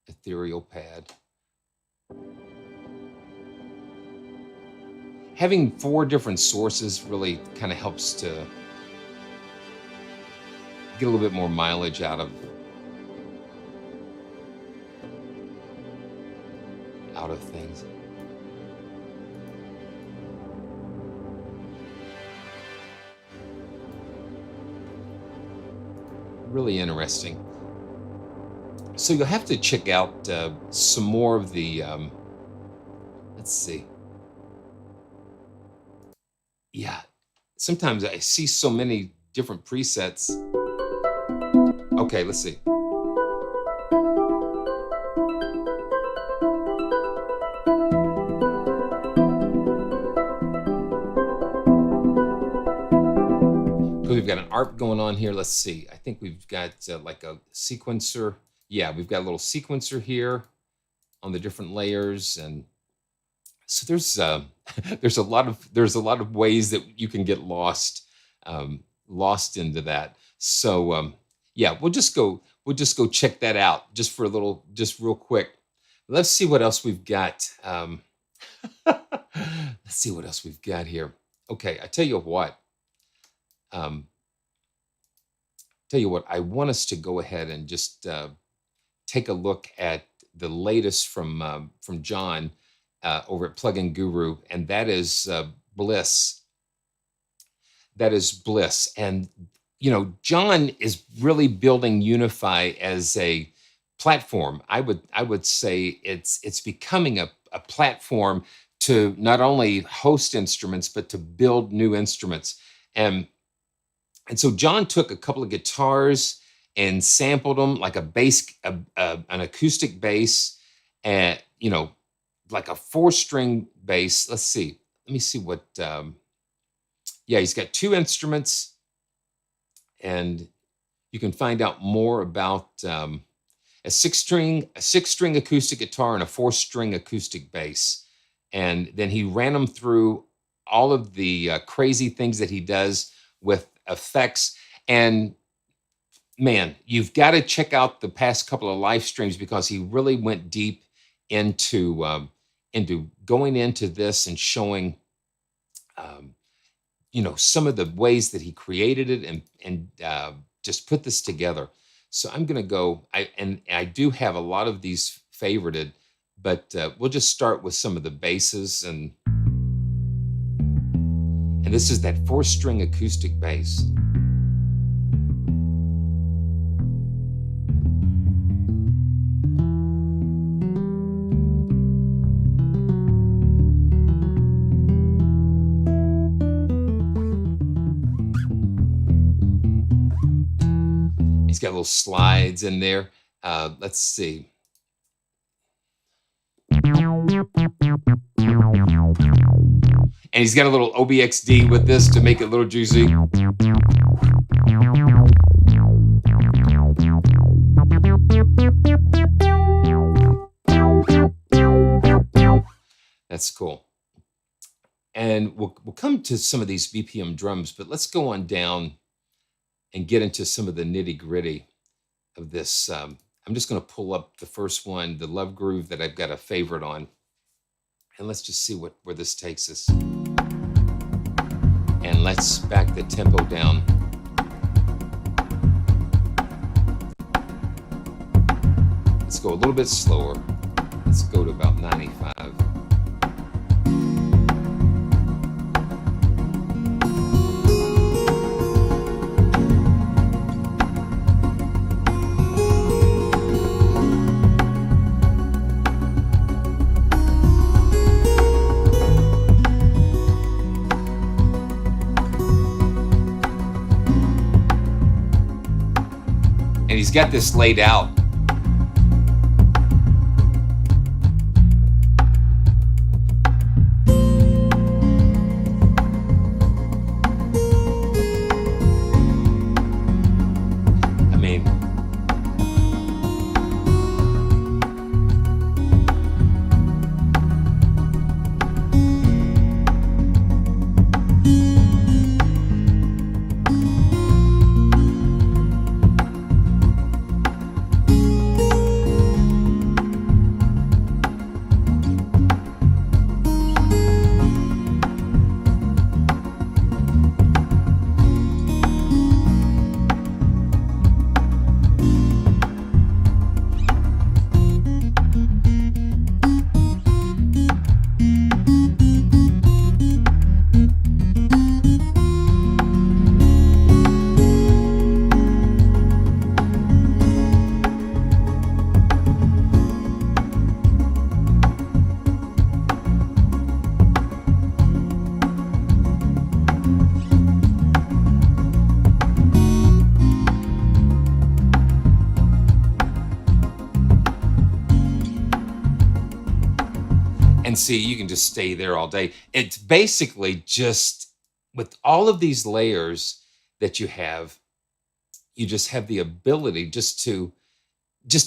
S1: ethereal pad. Having 4 different sources really kind of helps to get a little bit more mileage out of things. Really interesting. So you'll have to check out some more of the, let's see. Yeah, sometimes I see so many different presets. Okay, let's see. We've got an ARP going on here. Let's see. I think we've got like a sequencer. Yeah, we've got a little sequencer here on the different layers, and so there's a lot of ways that you can get lost into that. So yeah, we'll just go check that out just for a little, just real quick. Let's see what else we've got. Let's see what else we've got here. Okay, I tell you what. I want us to go ahead and just take a look at the latest from John over at Plugin Guru, and that is BLISS. That is BLISS, and you know, John is really building Unify as a platform. I would say it's becoming a platform to not only host instruments but to build new instruments. And so John took a couple of guitars and sampled them like a bass, an acoustic bass, and you know, like a 4-string bass. Let's see. Let me see what. Yeah, he's got 2 instruments, and you can find out more about a 6-string acoustic guitar and a 4-string acoustic bass. And then he ran them through all of the crazy things that he does with effects. And man, you've got to check out the past couple of live streams because he really went deep into going into this and showing you know, some of the ways that he created it and just put this together. So I'm gonna go. I do have a lot of these favorited, but we'll just start with some of the basses, and this is that 4-string acoustic bass. He's got little slides in there. Let's see. And he's got a little OBXD with this to make it a little juicy. That's cool. And we'll come to some of these BPM drums, but let's go on down and get into some of the nitty gritty of this. I'm just going to pull up the first one, the Love Groove, that I've got a favorite on. And let's just see where this takes us. And let's back the tempo down. Let's go a little bit slower. Let's go to about 95. And he's got this laid out. I mean, And see, you can just stay there all day. It's basically just with all of these layers that you just have the ability just to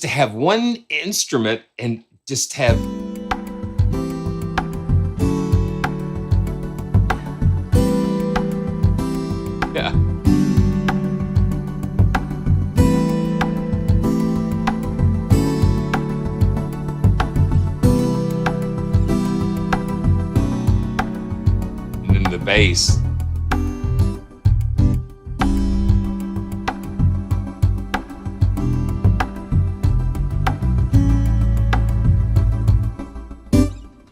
S1: have one instrument and just have yeah. And then the bass.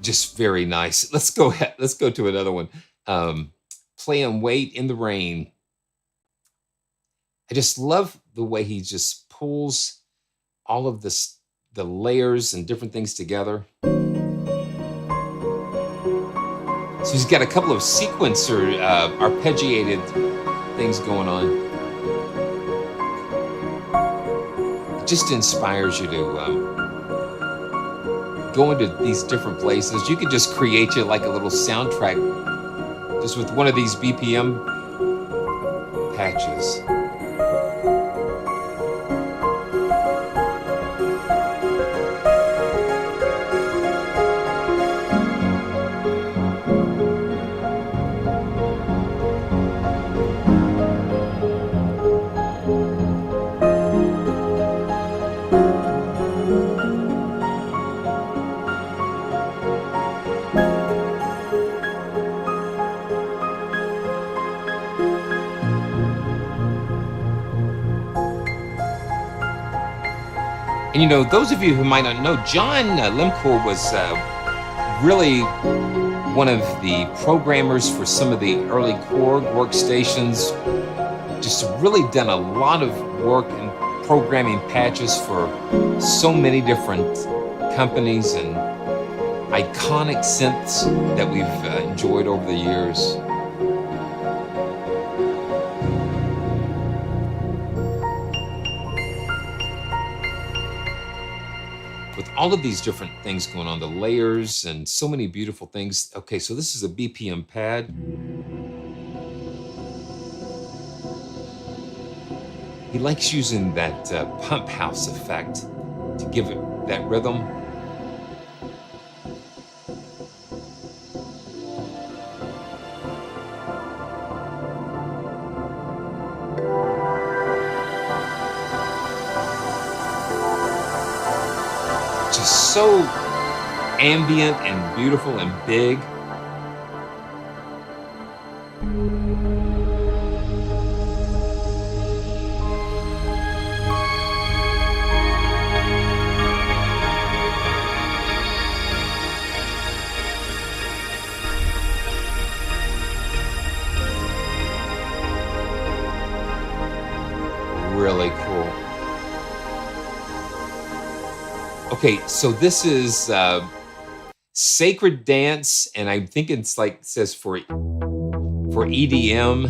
S1: Just very nice. Let's go ahead. Let's go to another one. Play and Wait in the Rain. I just love the way he just pulls all of this, the layers and different things together. So he's got a couple of sequencer, arpeggiated things going on. It just inspires you to go into these different places. You could just create you like a little soundtrack just with one of these BPM patches. And you know, those of you who might not know, John Lemkhul was really one of the programmers for some of the early Korg workstations. Just really done a lot of work in programming patches for so many different companies and iconic synths that we've enjoyed over the years. With all of these different things going on, the layers and so many beautiful things. Okay, so this is a BPM pad. He likes using that pump house effect to give it that rhythm. Just so ambient and beautiful and big. Really cool. Okay, so this is Sacred Dance, and I think it's like it says for EDM.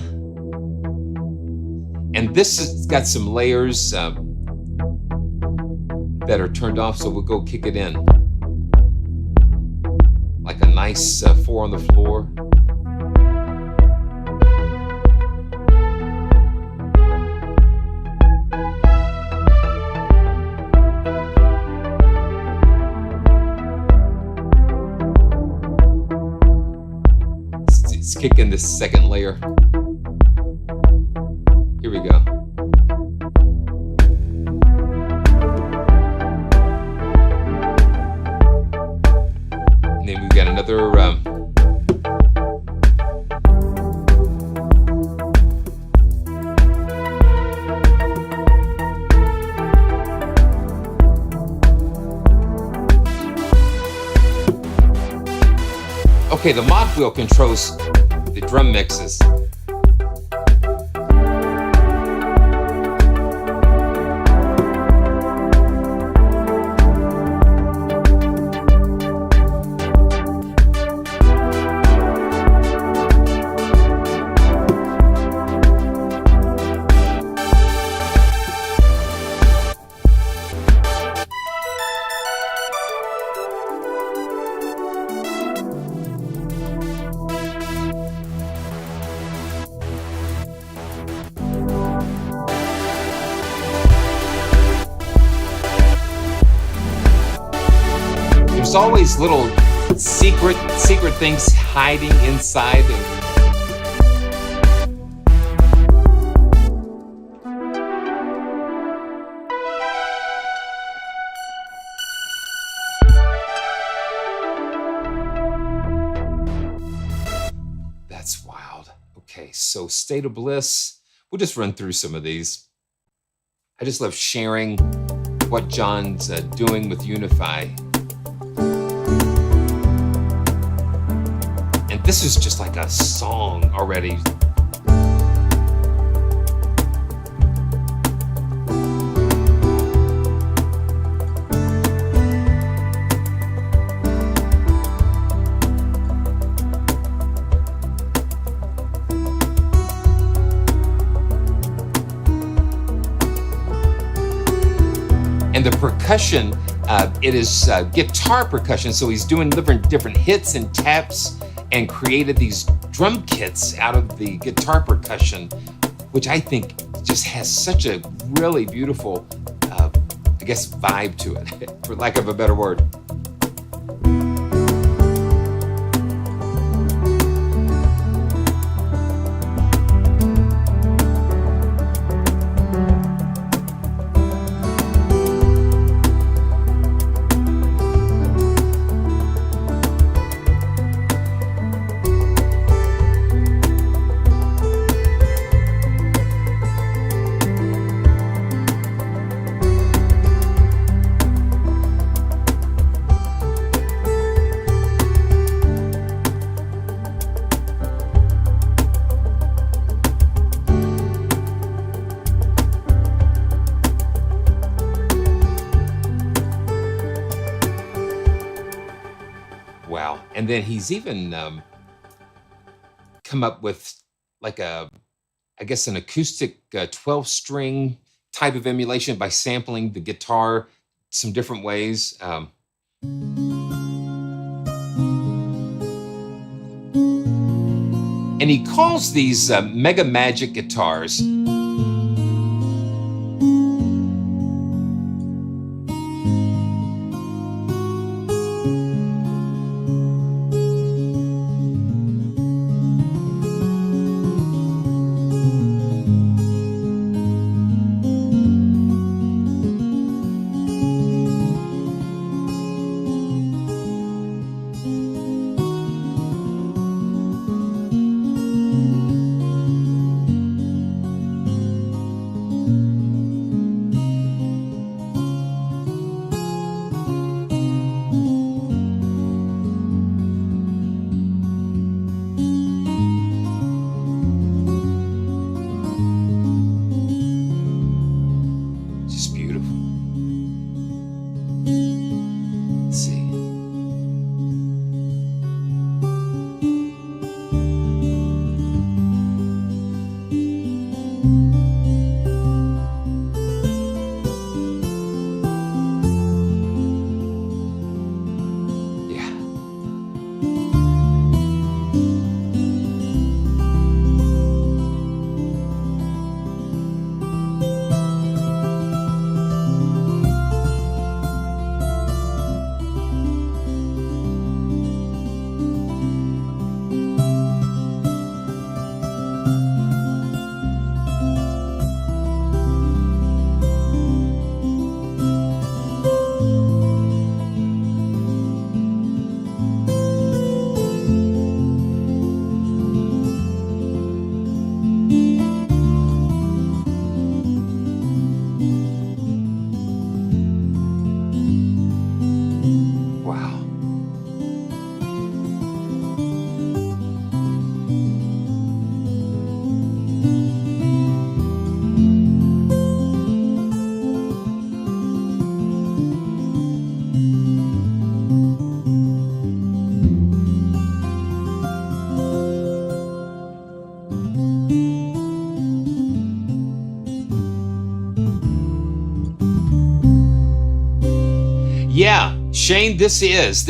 S1: And this has got some layers that are turned off, so we'll go kick it in. Like a nice 4 on the floor. Let's kick in this second layer. Here we go. And then we've got another okay, the mod wheel controls the drum mixes. there's always little secret things hiding inside of. That's wild. Okay, so State of Bliss. We'll just run through some of these. I just love sharing what John's doing with Unify. And this is just like a song already. And the percussion, it is guitar percussion, so he's doing different hits and taps and created these drum kits out of the guitar percussion, which I think just has such a really beautiful, I guess, vibe to it, for lack of a better word. Wow. And then he's even come up with like I guess an acoustic 12-string type of emulation by sampling the guitar some different ways. And he calls these MegaMagic guitars. Yeah, Shane, this is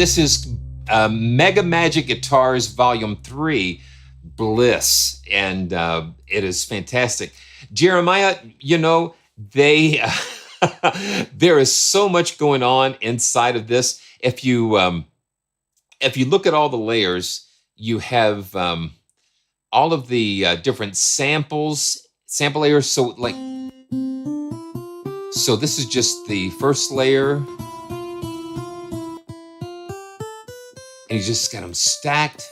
S1: MegaMagic Guitars Volume 3, Bliss, and it is fantastic. Jeremiah, you know, there is so much going on inside of this. if you look at all the layers, you have all of the different sample layers. So this is just the first layer, and you just got them stacked.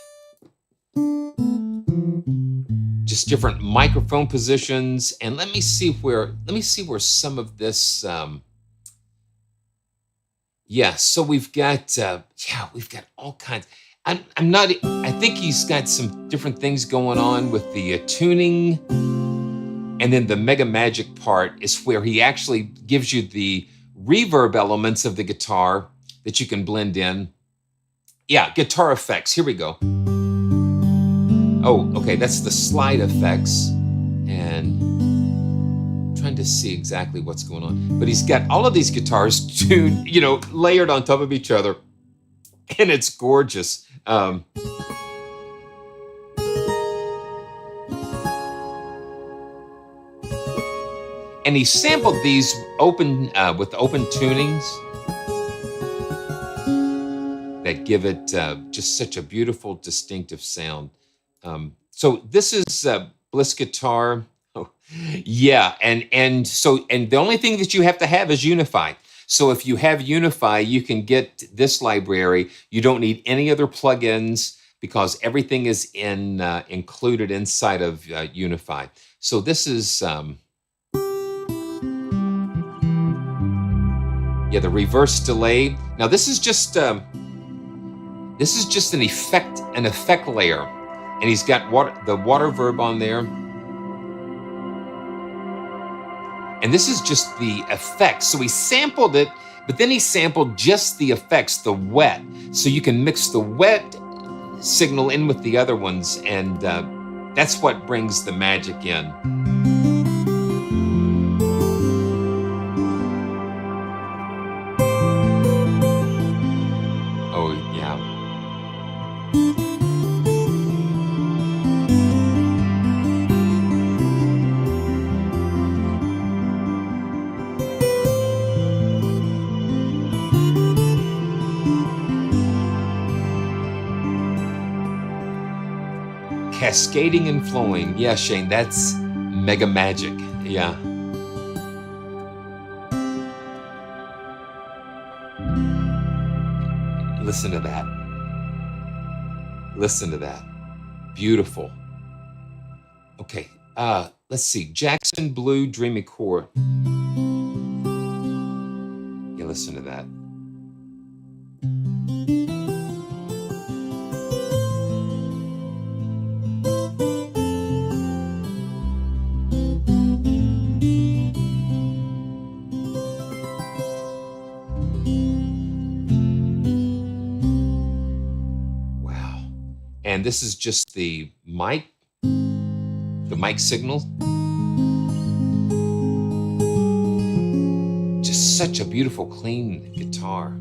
S1: Just different microphone positions, and let me see where some of this. Yeah, so we've got all kinds. I'm not. I think he's got some different things going on with the tuning, and then the MegaMagic part is where he actually gives you the reverb elements of the guitar that you can blend in. Yeah, guitar effects. Here we go. Oh, okay, that's the slide effects, and I'm trying to see exactly what's going on. But he's got all of these guitars tuned, layered on top of each other, and it's gorgeous. And he sampled these with open tunings that give it just such a beautiful, distinctive sound. So this is BLISS guitar. Oh, yeah, and the only thing that you have to have is Unify. So if you have Unify, you can get this library. You don't need any other plugins because everything is included inside of Unify. So this is yeah, the reverse delay. Now this is just an effect layer. And he's got the water verb on there. And this is just the effects. So he sampled it, but then he sampled just the effects, the wet. So you can mix the wet signal in with the other ones, and that's what brings the magic in. Oh, yeah. Cascading and flowing. Yeah, Shane, that's MegaMagic. Yeah. Listen to that. Listen to that. Beautiful. Okay, let's see. Jackson Blue, Dreamy Core. Yeah, listen to that. And this is just the mic signal. Just such a beautiful, clean guitar.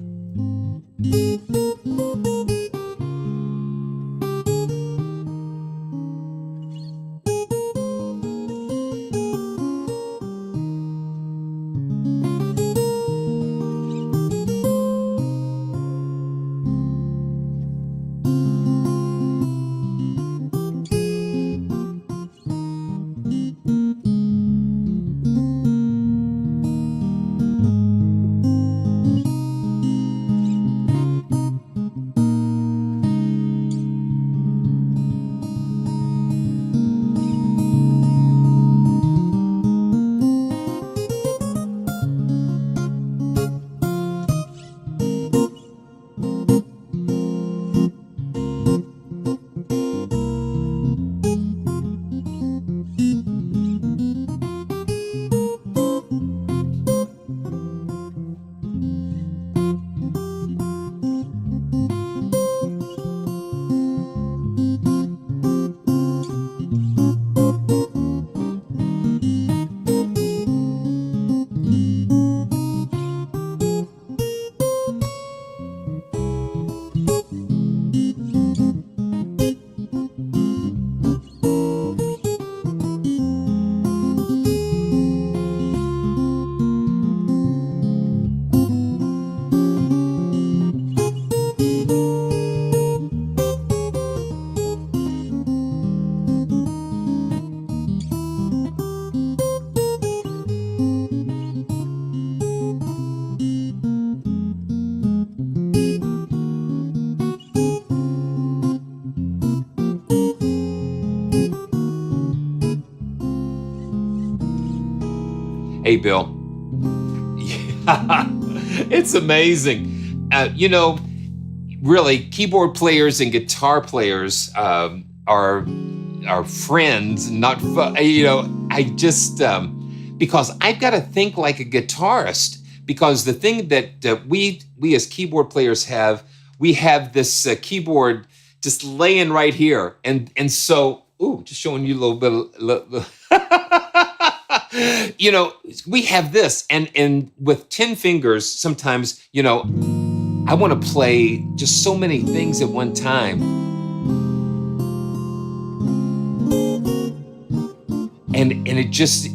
S1: Hey, Bill. Yeah, it's amazing. You know, really, keyboard players and guitar players are friends, not you know. I just because I've got to think like a guitarist. Because the thing that we as keyboard players have, we have this keyboard just laying right here, and so just showing you a little bit of. You know, we have this, and with 10 fingers, sometimes, you know, I want to play just so many things at one time. And it just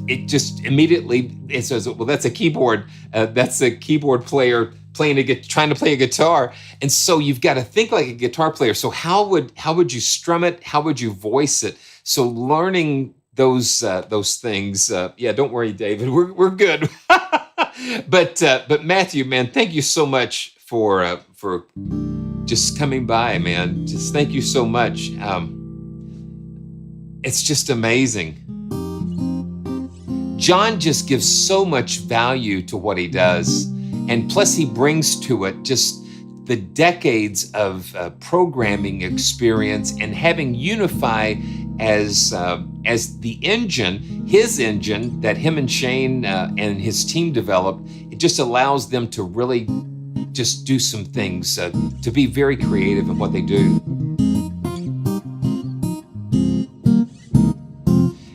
S1: immediately, it says, well, that's a keyboard. That's a keyboard player trying to play a guitar. And so you've got to think like a guitar player. So how would you strum it? How would you voice it? So learning those things. Yeah, don't worry, David. We're good. But Matthew, man, thank you so much for just coming by, man. Just thank you so much. It's just amazing. John just gives so much value to what he does, and plus he brings to it just the decades of programming experience and having Unify as the engine, his engine that him and Shane and his team developed. It just allows them to really just do some things, to be very creative in what they do.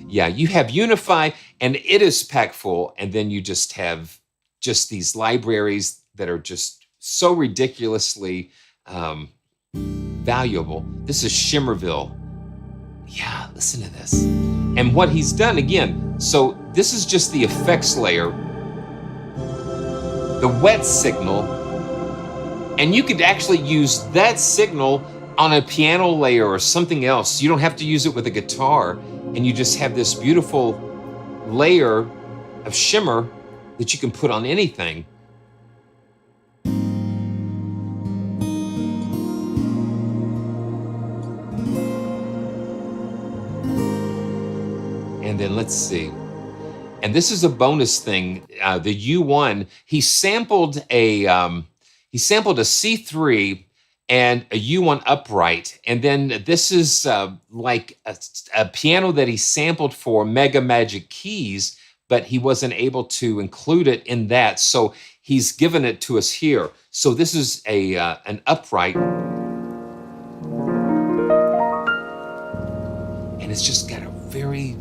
S1: Yeah, you have Unify, and it is packed full, and then you just have just these libraries that are just so ridiculously valuable. This is Shimmerville. Yeah, listen to this. And what he's done again, so this is just the effects layer, the wet signal, and you could actually use that signal on a piano layer or something else. You don't have to use it with a guitar, and you just have this beautiful layer of shimmer that you can put on anything. And then let's see. And this is a bonus thing. The U1, he sampled a C3 and a U1 upright. And then this is like a piano that he sampled for MegaMagic Keys, but he wasn't able to include it in that. So he's given it to us here. So this is an upright. And it's just got a very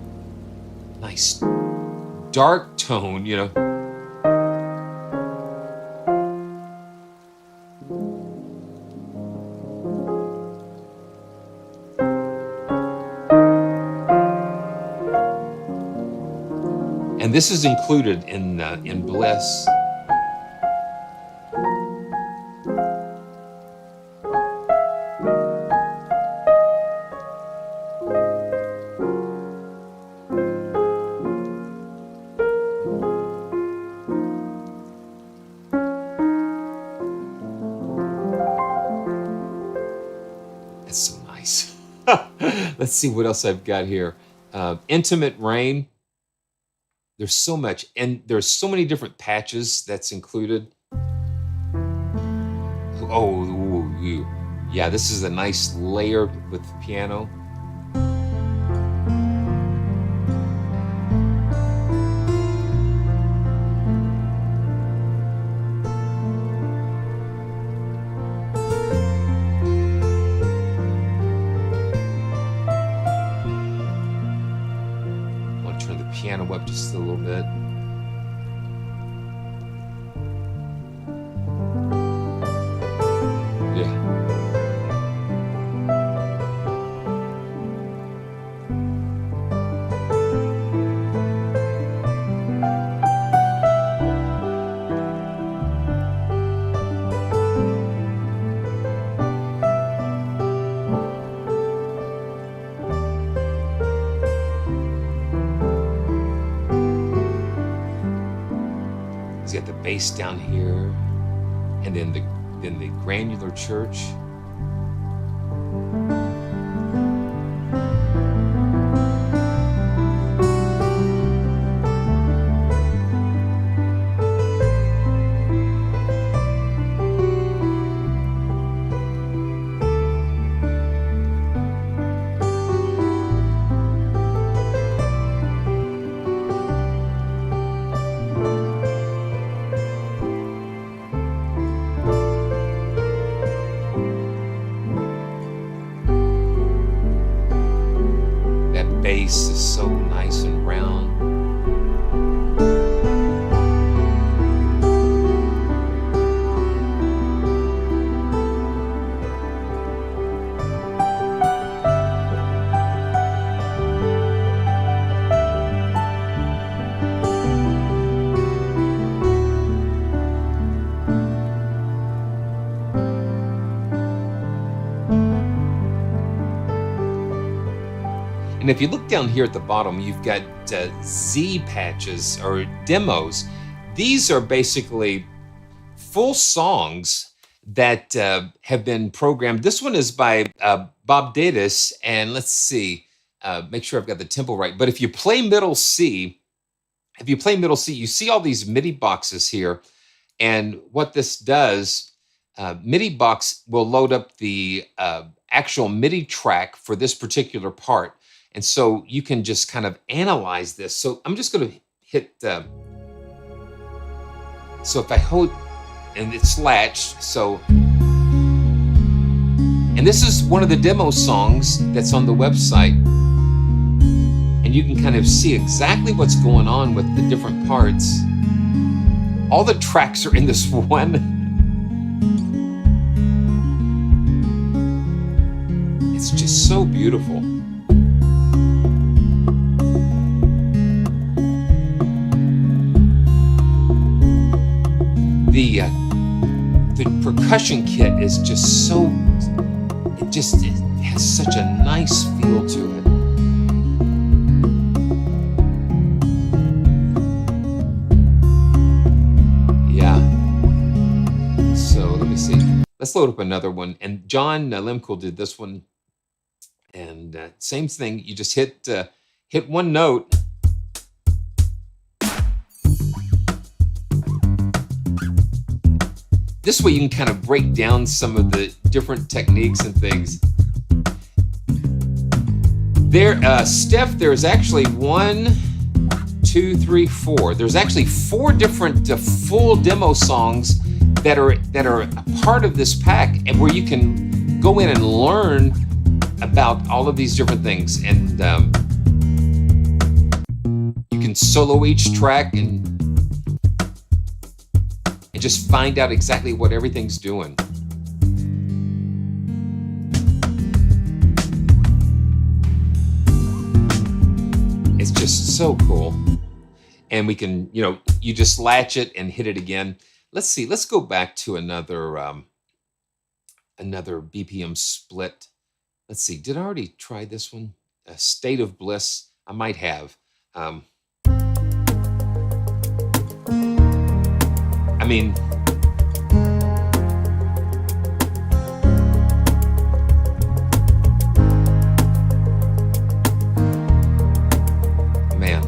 S1: nice dark tone, you know. And this is included in BLISS. That's so nice. Let's see what else I've got here. Intimate Rain. There's so much, and there's so many different patches that's included. Oh, yeah, this is a nice layer with the piano. Turn the piano up just a little bit. Yeah. He's got the bass down here, and then the granular church. bass is so nice and round. And if you look down here at the bottom, you've got Z patches or demos. These are basically full songs that have been programmed. This one is by Bob Davis, and let's see, make sure I've got the tempo right. But if you play middle C, you see all these MIDI boxes here. And what this does, MIDI box will load up the actual MIDI track for this particular part. And so you can just kind of analyze this. So I'm just going to hit, so if I hold, and it's latched, so, and this is one of the demo songs that's on the website. And you can kind of see exactly what's going on with the different parts. All the tracks are in this one. It's just so beautiful. The percussion kit is just so, it has such a nice feel to it. Yeah. So let me see. Let's load up another one. And John Lemkhul did this one. And same thing. You just hit one note. This way you can kind of break down some of the different techniques and things. There, Steph, there's actually 1, 2, 3, 4. There's actually 4 different full demo songs that are a part of this pack, and where you can go in and learn about all of these different things. And you can solo each track and just find out exactly what everything's doing. It's just so cool. And we can, you just latch it and hit it again. Let's see, let's go back to another BPM split. Let's see, did I already try this one? State of Bliss, I might have. I mean, man.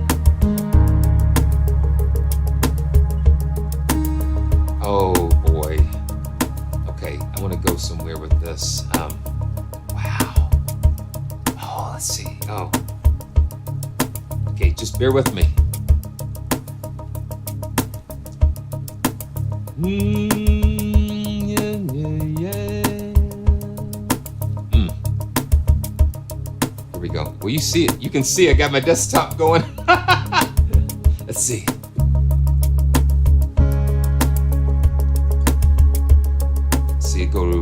S1: Oh boy. Okay, I want to go somewhere with this. Wow. Oh, let's see. Oh. Okay, just bear with me. Here we go. Well, you see it. You can see I got my desktop going. Let's see. See it go to.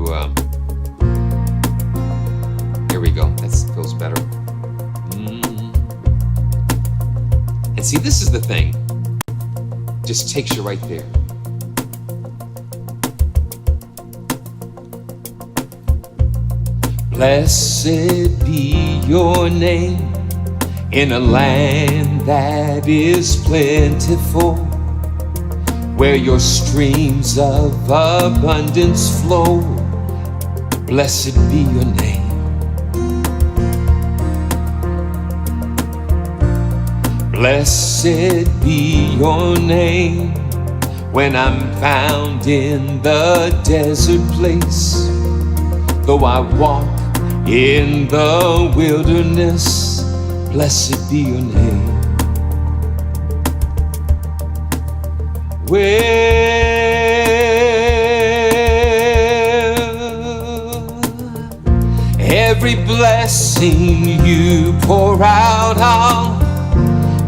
S1: Here we go. That feels better. And see, this is the thing. Just takes you right there. Blessed be your name in a land that is plentiful, where your streams of abundance flow. Blessed be your name. Blessed be your name when I'm found in the desert place. Though I walk in the wilderness, blessed be your name. Every blessing you pour out, I'll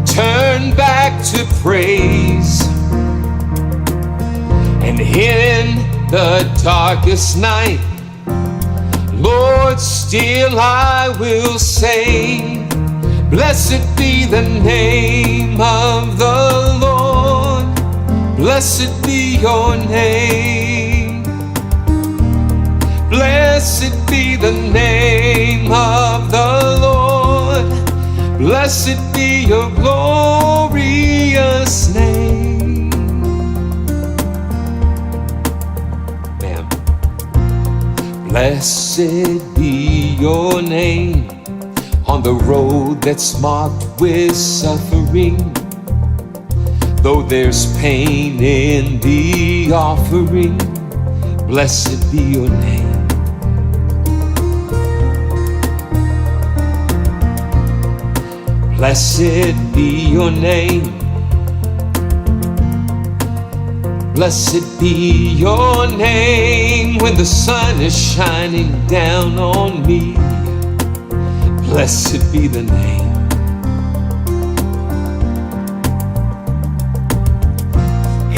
S1: turn back to praise. And in the darkest night, Lord, still I will say, blessed be the name of the Lord. Blessed be your name. Blessed be the name of the Lord. Blessed be your glorious name. Ma'am. Blessed be your name on the road that's marked with suffering. Though there's pain in the offering, blessed be your name. Blessed be your name. Blessed be your name when the sun is shining down on me. Blessed be the name.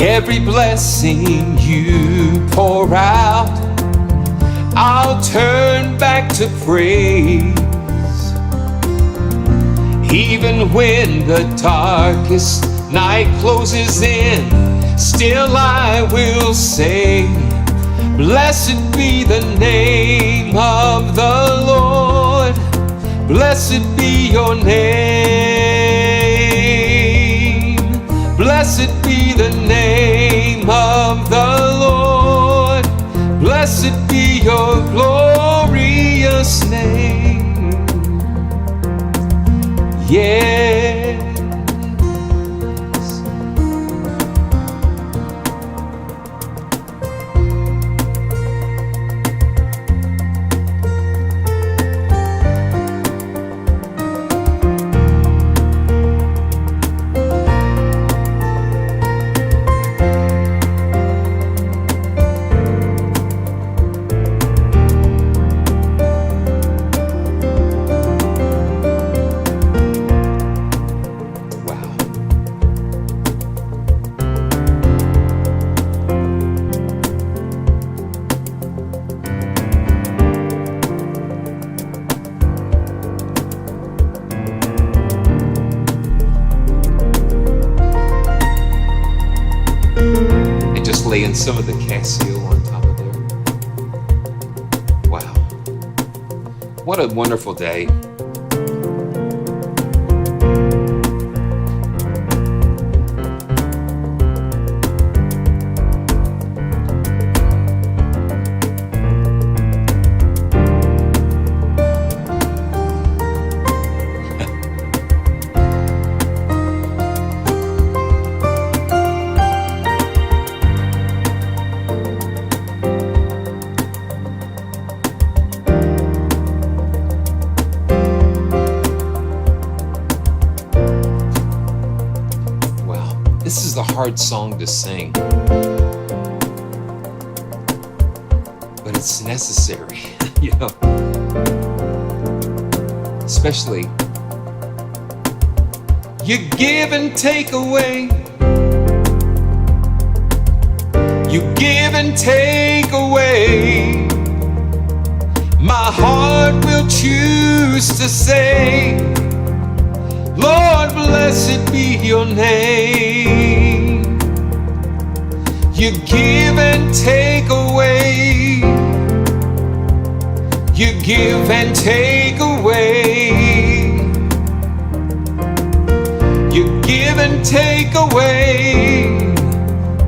S1: Every blessing you pour out, I'll turn back to praise. Even when the darkest night closes in, still I will say, blessed be the name of the Lord. Blessed be your name. Blessed be the name of the Lord. Blessed be your glorious name. Yes. Laying some of the Casio on top of there. Wow. What a wonderful day. This is a hard song to sing, but it's necessary, you know, especially you give and take away, you give and take away. My heart will choose to say, Lord, blessed be your name. You give and take away. You give and take away. You give and take away.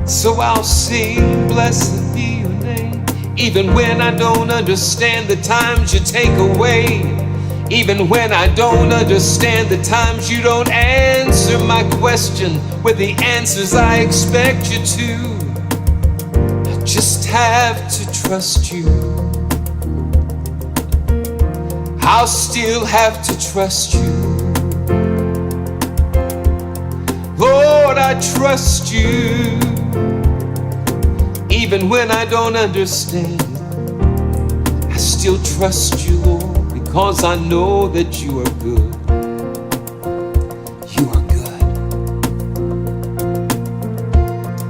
S1: So I'll sing, blessed be your name. Even when I don't understand the times you take away. Even when I don't understand the times you don't answer my question with the answers I expect you to. I just have to trust you. I'll still have to trust you. Lord, I trust you. Even when I don't understand, I still still trust you, Lord, because I know that you are good. You are good.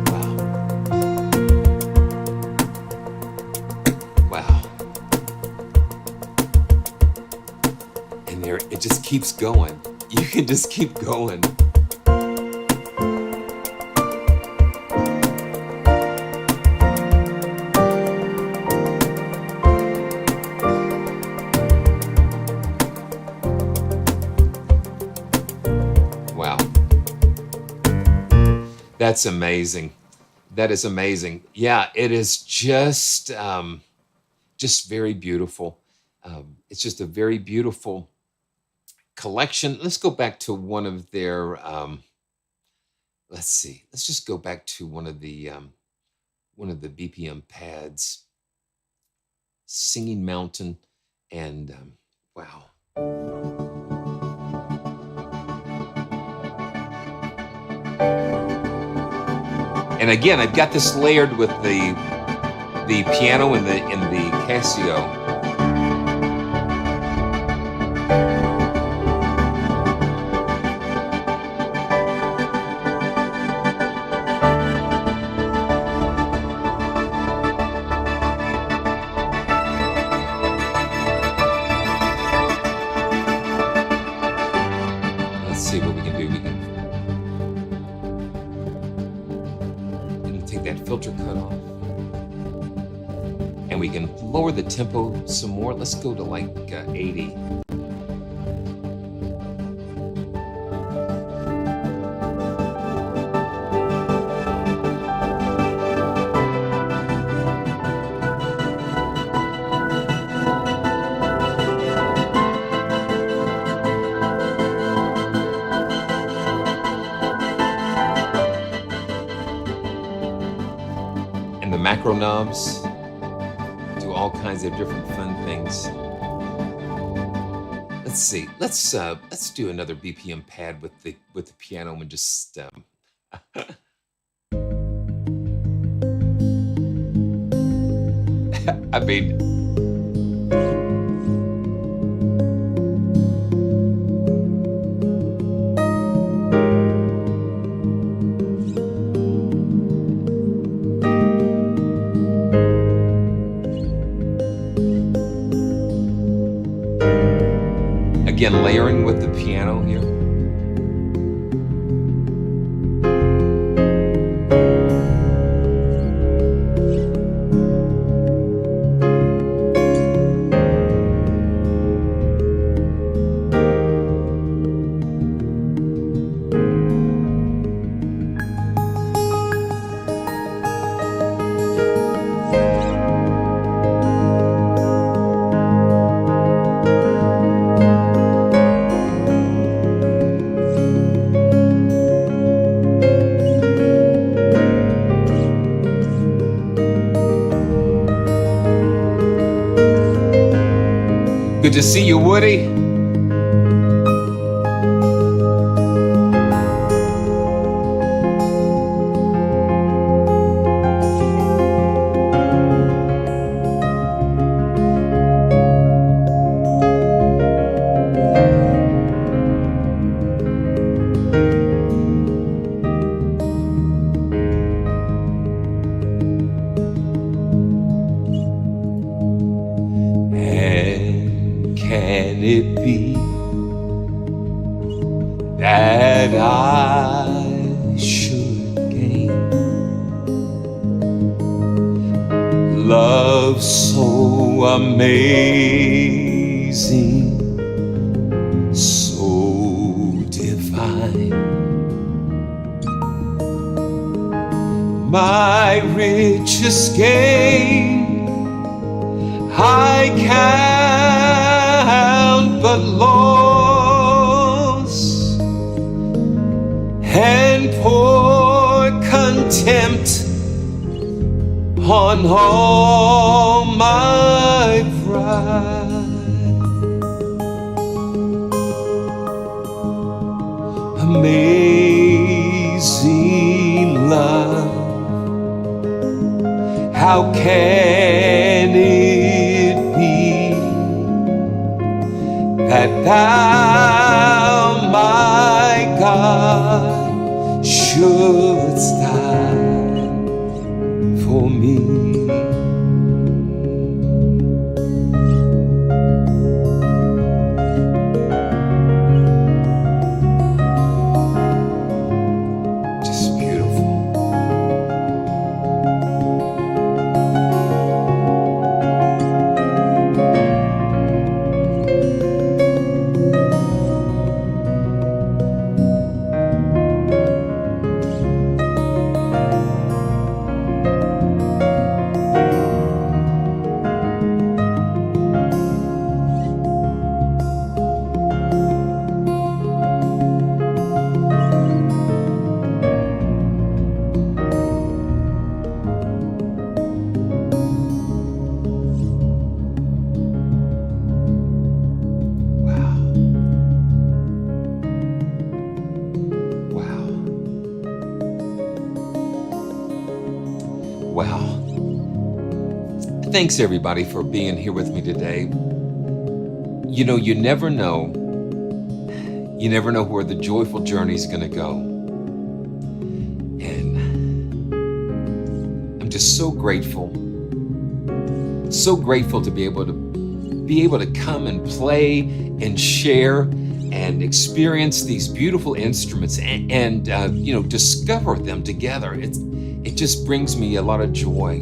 S1: Wow. Wow. And there, it just keeps going. You can just keep going. Wow. That's amazing. That is amazing. Yeah, it is just very beautiful. It's just a very beautiful collection. Let's go back to one of their, let's see. Let's just go back to one of the BPM pads. Singing Mountain, and wow. And again, I've got this layered with the piano and the Casio. Let's see what we can do. We can take that filter cut off. And we can lower the tempo some more. Let's go to like 80. And the macro knobs do all kinds of different fun things. Let's see. Let's do another BPM pad with the piano and just I mean, again, layering with the piano here. Good to see you, Woody. Can it be that I should gain love so amazing, so divine? My richest gain I can't but loss, and pour contempt on all my pride. Amazing love, how can it be that thou, my God, shouldst die for me. Just beautiful. Wow. Thanks everybody for being here with me today. You know, you never know where the joyful journey is going to go. And I'm just so grateful to be able to come and play and share and experience these beautiful instruments and you know, discover them together. It just brings me a lot of joy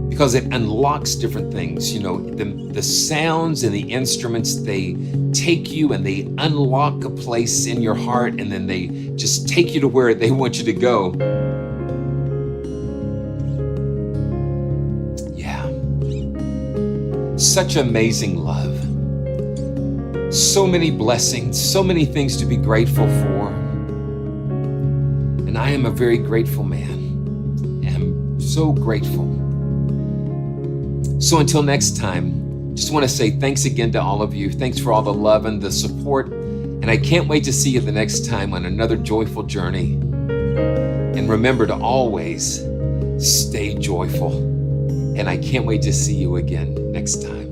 S1: because it unlocks different things. You know, the sounds and the instruments, they take you and they unlock a place in your heart, and then they just take you to where they want you to go. Yeah. Such amazing love. So many blessings, so many things to be grateful for. And I am a very grateful man. I'm so grateful. So until next time, just want to say thanks again to all of you. Thanks for all the love and the support. And I can't wait to see you the next time on another joyful journey. And remember to always stay joyful. And I can't wait to see you again next time.